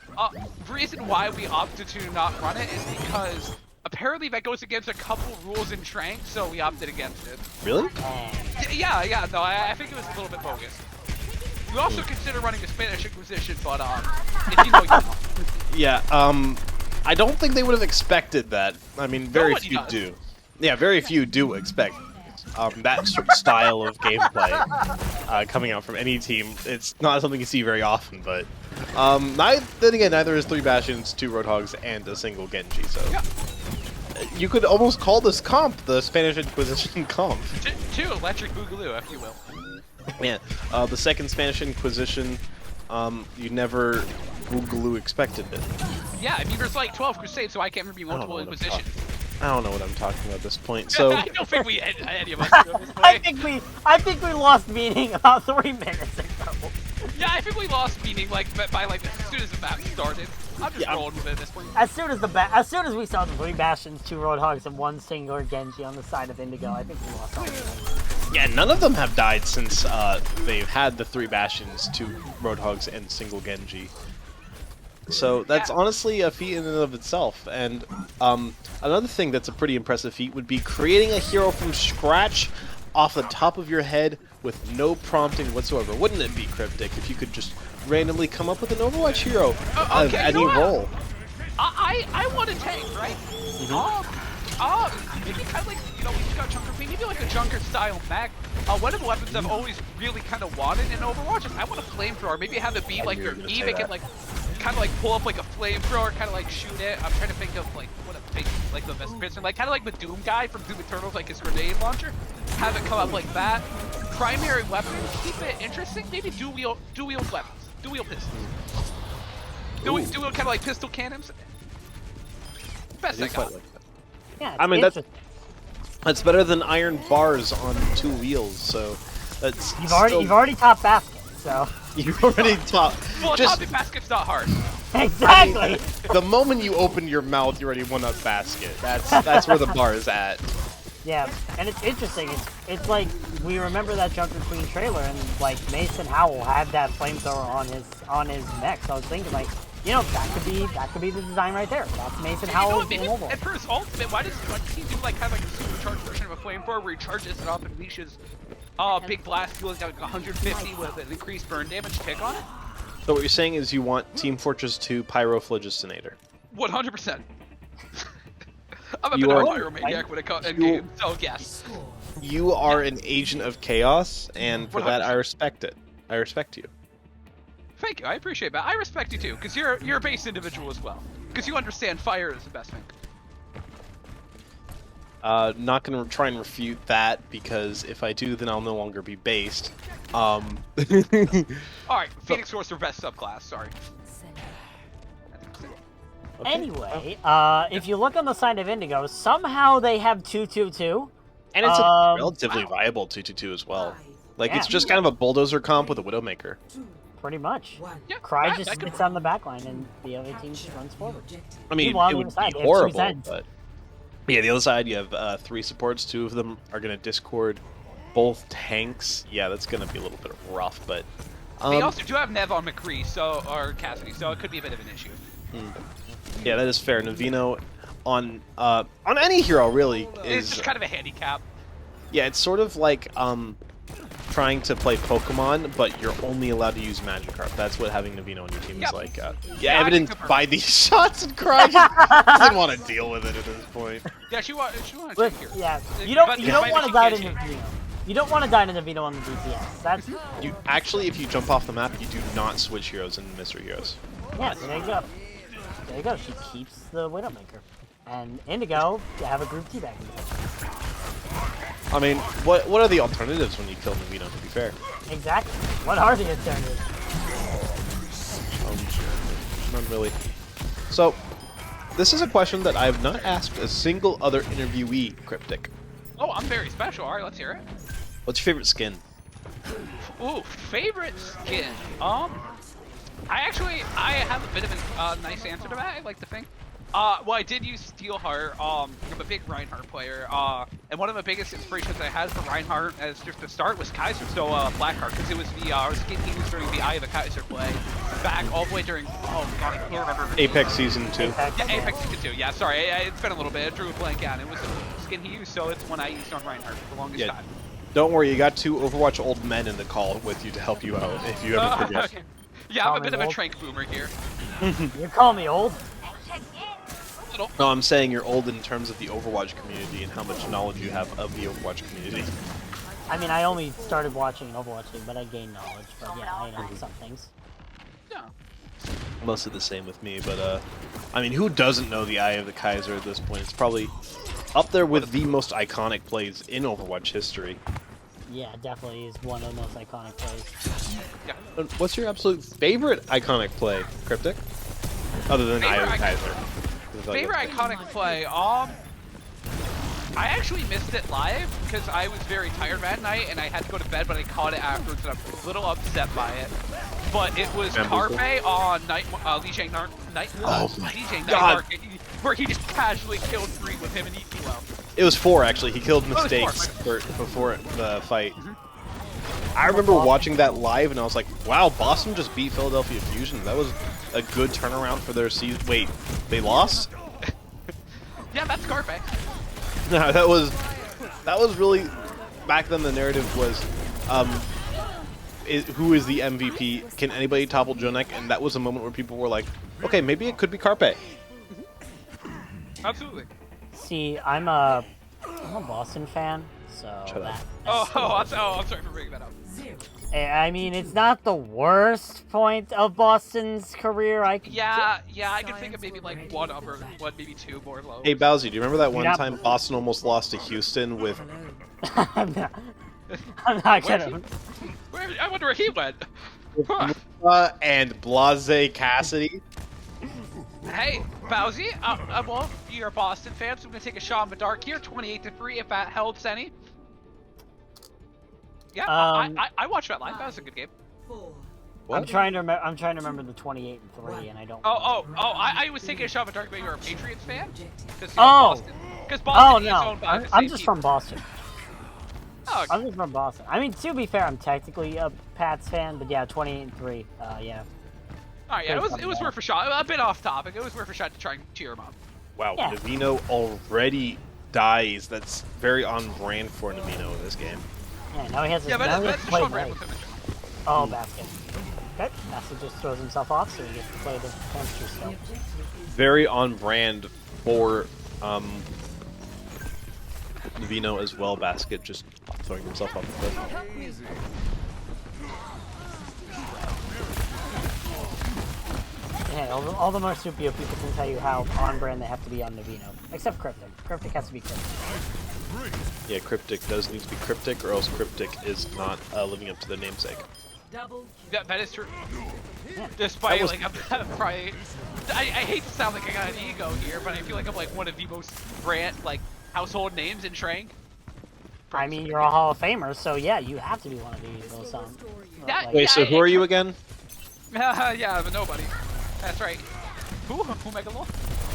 The reason why we opted to not run it is because apparently that goes against a couple rules in Trank, so we opted against it. Really? Yeah, no, I think it was a little bit bogus. We also consider running the Spanish Inquisition, but if you know, you know. Yeah, I don't think they would have expected that. I mean, very Nobody few does. do. Yeah, very few do expect that style of gameplay coming out from any team. It's not something you see very often, but then again, neither is 3 Bastions, 2 Roadhogs, and a single Genji, so... Yeah. You could almost call this comp the Spanish Inquisition comp. Two Electric Boogaloo, if you will. Yeah, the second Spanish Inquisition, you never Boogaloo expected it. Yeah, I mean, there's like 12 Crusades, so I can't remember I don't know multiple what I'm Inquisitions. I don't know what I'm talking about at this point, so... I don't think any of us do at this point. I think we lost meaning about 3 minutes ago. Yeah, I think we lost meaning like by like as soon as the map started. I'm just rolling with it at this point. As soon as we saw the 3 Bastions, 2 Roadhogs, and 1 singular Genji on the side of Indigo, I think we lost all of them. Yeah, none of them have died since they've had the 3 Bastions, 2 Roadhogs, and single Genji. So that's honestly a feat in and of itself. And another thing that's a pretty impressive feat would be creating a hero from scratch off the top of your head with no prompting whatsoever. Wouldn't it be cryptic if you could just randomly come up with an Overwatch hero of any role? I want a tank, right? Maybe kind of like, you know, we just got Junker Queen, maybe like a Junker style mech. One of the weapons I've always really kind of wanted in Overwatch is I want a flamethrower. Maybe have it be like your Eve, it can like kind of like pull up like a flamethrower, kind of like shoot it. I'm trying to think of like what a big, like the best person, like kind of like the Doom guy from Doom Eternals, like his grenade launcher. Have it come up like that. Primary weapon, keep it interesting. Maybe dual wield weapons, dual pistols, dual kind of like pistol cannons. Best I got. Yeah, I mean, that's better than iron bars on 2 wheels, so that's You've already topped basket, so... You've already topped... Well, topping basket's not hard. Exactly! I mean, the moment you open your mouth, you already won a basket. That's where the bar is at. Yeah, and it's interesting. It's like, we remember that Junker Queen trailer, and like, Mason Howell had that flamethrower on his mech, so I was thinking like, you know, that could be the design right there. That's Mason Howell's mobile. And for his ultimate, why does he do like kind of like a supercharged version of a flamethrower where he charges it up and leashes big blast deals like 150 with an increased burn damage tick on it? So what you're saying is you want Team Fortress 2 Pyro Phlogistonator. 100%. I'm a bit of a pyromaniac when it comes in game, so yes. You are an agent of chaos, and for that I respect it. I respect you. Thank you, I appreciate that. I respect you too, because you're a base individual as well. Because you understand fire is the best thing. Not gonna try and refute that, because if I do, then I'll no longer be based. Alright, Phoenix Force are best subclass, sorry. Okay. Anyway, if you look on the side of Indigo, somehow they have 2-2-2. And it's a relatively viable 2-2-2 as well. Like, it's just kind of a bulldozer comp with a Widowmaker. Pretty much. Yeah, Cry just sits on the backline and the other team just runs forward. I mean, it would be horrible, but... Yeah, the other side, you have 3 supports. 2 of them are going to Discord both tanks. Yeah, that's going to be a little bit rough, but... They also do have Nev on McCree, or Cassidy, so it could be a bit of an issue. Yeah, that is fair. Navino on any hero, really, is... It's just kind of a handicap. Yeah, it's sort of like, trying to play Pokemon, but you're only allowed to use Magikarp. That's what having Navino on your team is like. Yeah, evidenced by these shots and Cry just didn't want to deal with it at this point. Yeah, she wanted to take here. Yeah, you don't want to die to Navino. You don't want to die to Navino on the DPS. That's you actually, if you jump off the map, you do not switch heroes in Mystery Heroes. Yeah, there you go. There you go. She keeps the Widowmaker, and Indigo have a group teabag. I mean, what are the alternatives when you kill Navino, to be fair? Exactly. What are the alternatives? None really. So, this is a question that I have not asked a single other interviewee, Cryptic. Oh, I'm very special. Alright, let's hear it. What's your favorite skin? Ooh, favorite skin? I have a bit of a nice answer to that, I like to think. Well, I did use Steelheart. I'm a big Reinhardt player. And one of the biggest inspirations I had for Reinhardt as just to start was Kaiser, so Blackheart, because it was the skin he used during the Eye of the Kaiser play, back all the way during, oh god, I can't remember. Apex Season 2. Yeah, Apex Season 2, yeah, sorry, it's been a little bit, I drew a blank out. It was the skin he used, so it's one I used on Reinhardt for the longest time. Don't worry, you got 2 Overwatch old men in the call with you to help you out if you ever forget. Okay. Yeah, Call I'm a me bit of a old. trank boomer here. You call me old? Little. No, I'm saying you're old in terms of the Overwatch community and how much knowledge you have of the Overwatch community. I mean, I only started watching Overwatch League, but I gained knowledge. But yeah, I know some things. Yeah. Mostly the same with me, but I mean, who doesn't know the Eye of the Kaiser at this point? It's probably up there with the most iconic plays in Overwatch history. Yeah, definitely is one of the most iconic plays. What's your absolute favorite iconic play, Cryptic? Other than Eye of the Kaiser. Favorite iconic play? I actually missed it live because I was very tired that night and I had to go to bed, but I caught it afterwards and I'm a little upset by it. But it was Bamboozle. Carpe on Lee Jang Night Market, where he just casually killed 3 with him and Elo. It was 4 actually. He killed it was 4, mistakes before the fight. I remember watching that live and I was like, "Wow, Boston just beat Philadelphia Fusion. That was a good turnaround for their season." Wait, they lost? Yeah, that's Carpe. No, that was really back then. The narrative was, who is the MVP? Can anybody topple Jonek? And that was a moment where people were like, "Okay, maybe it could be Carpe." Absolutely. See, I'm a Boston fan, so Shut up. I'm sorry for bringing that up. I mean, it's not the worst point of Boston's career. I can Yeah, I can think of maybe like one, maybe 2 more low. Hey Bowsy, do you remember that one Yeah. time Boston almost lost to Houston with? I'm not gonna. I wonder where he went. And Blase Cassidy. Hey, Bowsy, well, you're a Boston fan, so I'm gonna take a shot in the dark here, 28-3, if that helps any. Yeah, I watched that live. That was a good game. I'm trying to remember the 28 and 3, and I don't. I was taking a shot in the dark, but you're a Patriots fan. Because Oh Boston is no, owned by the I'm same just team. from Boston. Oh, I'm just from Boston. I mean, to be fair, I'm technically a Pats fan, but yeah, 28 and 3. Yeah. all right, yeah, it was worth a shot. A bit off topic. It was worth a shot to try and cheer him up. Wow, Yeah. Navino already dies. That's very on brand for Navino in this game. Yeah, now he has. Yeah, but now he has that's to the play Sean Brand nice. with him. Oh, basket. Okay, basket just throws himself off, so he gets to play the hamster still. Very on brand for Navino as well. Basket just throwing himself off the cliff. Yeah, all the marsupial people can tell you how on brand they have to be on Navino. Except Cryptic. Cryptic has to be Cryptic. Yeah, Cryptic does need to be Cryptic, or else Cryptic is not living up to the namesake. Yeah, that is true. Despite, was- like, I'm probably... I hate to sound like I got an ego here, but I feel like I'm, like, one of the most household names in Shrang. I mean, you're a Hall of Famer, so yeah, you have to be one of those. Wait, so who are you again? Yeah, but nobody. That's right. Who Megalol?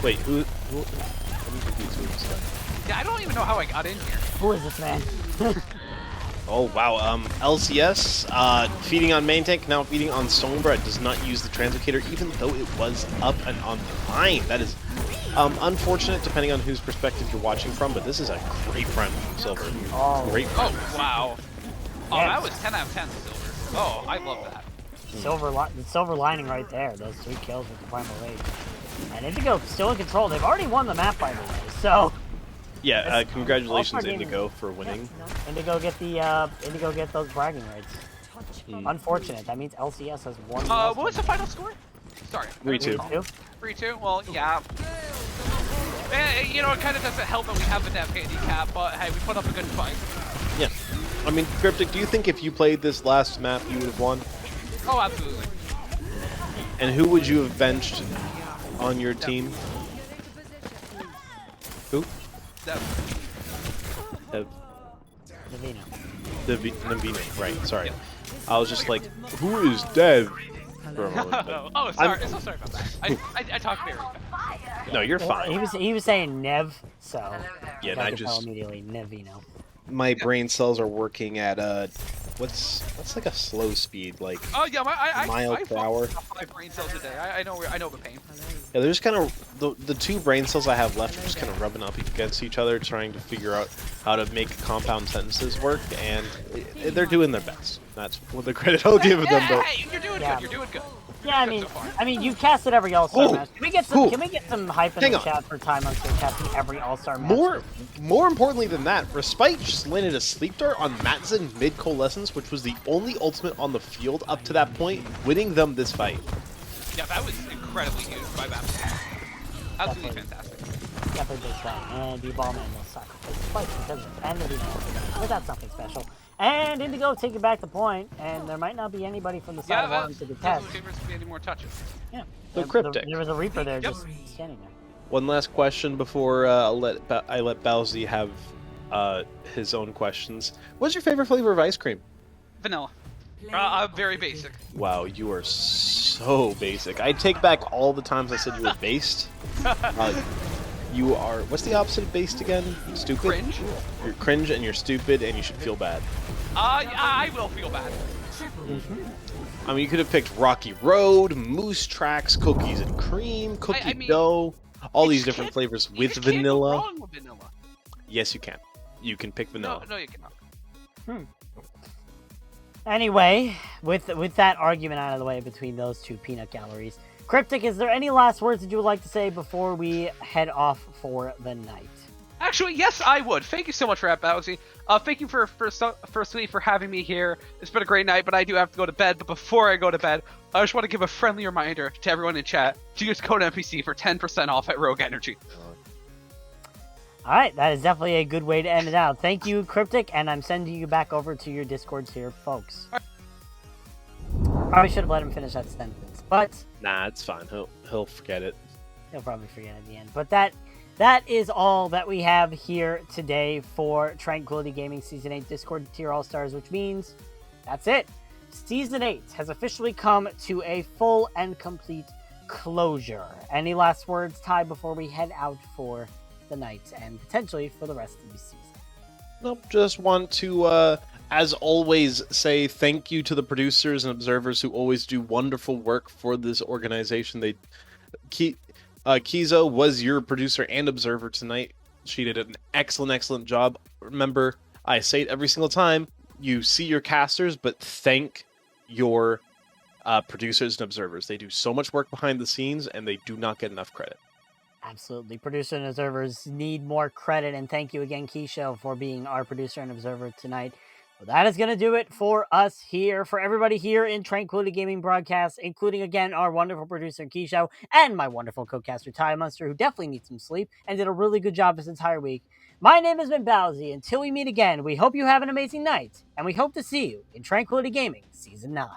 Wait, who? I'm confused with this guy. Yeah, I don't even know how I got in here. Who is this man? Oh wow, LCS, feeding on main tank, now feeding on Sombra. It does not use the Translocator, even though it was up and online. That is unfortunate, depending on whose perspective you're watching from, but this is a great friend from Silver. Oh. Great friend. Oh, wow. Oh, that was 10 out of 10 Silver. Oh, I love that. The silver lining right there. Those 3 kills with the Primal Rage. And Indigo still in control. They've already won the map, by the way. So Yeah, congratulations All-Star Gaming. Indigo for winning. Indigo get those bragging rights. Unfortunate. That means LCS has won. What was the final score? Sorry. 3-2. 3-2? Well, yeah. You know, it kind of doesn't help that we have a dev handicap, but hey, we put up a good fight. Yeah. I mean, Cryptic, do you think if you played this last map, you would have won? Oh, absolutely. And who would you have benched on your team? Who? Dev. Navino. Navino, right, sorry. I was just like, who is Dev? For a moment, but Oh, sorry. So sorry about that. I talk very fast. no, you're fine. He was saying Nev, so Yeah, and I I could tell just immediately Nevino. my brain cells are working at what's like a slow speed, like Oh yeah, I mile per hour. 5 brain cells a day. I know the pain. Yeah, there's kind of the 2 brain cells I have left are just kind of rubbing up against each other, trying to figure out how to make compound sentences work, and they're doing their best. That's what the credit I'll give them. But Hey, you're doing good. You're doing good. Yeah, I mean, you casted every All-Star match. Can we get some? Ooh. Can we get some hype in Hang the on. chat for Ty Monster casting every All-Star match? More importantly than that, Respite just landed a sleep dart on Mattson mid Coalescence, which was the only ultimate on the field up to that point, winning them this fight. Yeah, that was incredibly huge by Mattson. Absolutely fantastic. Definitely big fan. And the ball man will sacrifice twice because of the end of the match. But that's something special. And Indigo taking back the point, and there might not be anybody from the side of Orange to contest. Yeah, there's be any more touches. Yeah. So Cryptic. There was a Reaper there just standing there. One last question before I let Bowsy have his own questions. What's your favorite flavor of ice cream? Vanilla. Very basic. Wow, you are so basic. I take back all the times I said you were based. You are, what's the opposite of based again? Stupid? Cringe. You're cringe and you're stupid and you should feel bad. I will feel bad. I mean, you could have picked Rocky Road, Moose Tracks, Cookies and Cream, Cookie Dough, all these different flavors with vanilla. You can't go wrong with vanilla. Yes, you can. You can pick vanilla. No, you cannot. Anyway, with that argument out of the way between those two peanut galleries, Cryptic, is there any last words that you would like to say before we head off for the night? Actually, yes, I would. Thank you so much for that, Bowsy. Thank you firstly for having me here. It's been a great night, but I do have to go to bed. But before I go to bed, I just want to give a friendly reminder to everyone in chat to use code NPC for 10% off at Rogue Energy. All right, that is definitely a good way to end it out. Thank you, Cryptic, and I'm sending you back over to your Discords here, folks. Probably should have let him finish that sentence, but Nah, it's fine. He'll forget it. He'll probably forget at the end. But that is all that we have here today for Tranquility Gaming Season 8 Discord Tier All-Stars, which means that's it. Season 8 has officially come to a full and complete closure. Any last words, Ty, before we head out for the night and potentially for the rest of the season? Nope, just want to, as always, say thank you to the producers and observers who always do wonderful work for this organization. Kizo was your producer and observer tonight. She did an excellent job. Remember, I say it every single time, you see your casters, but thank your producers and observers. They do so much work behind the scenes, and they do not get enough credit. Absolutely. Producer and observers need more credit, and thank you again, Keisho, for being our producer and observer tonight. Well, that is going to do it for us here, for everybody here in Tranquility Gaming Broadcast, including, again, our wonderful producer, Keisho, and my wonderful co-caster, Ty Monster, who definitely needs some sleep and did a really good job this entire week. My name has been Bowsy. Until we meet again, we hope you have an amazing night, and we hope to see you in Tranquility Gaming Season 9.